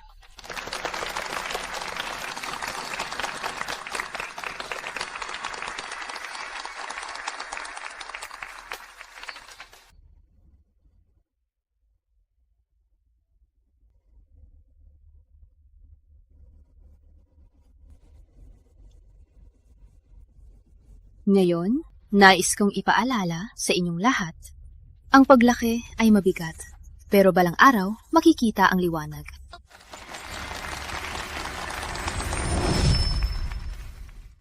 Ngayon, nais kong ipaalala sa inyong lahat. Ang paglaki ay mabigat, pero balang araw makikita ang liwanag.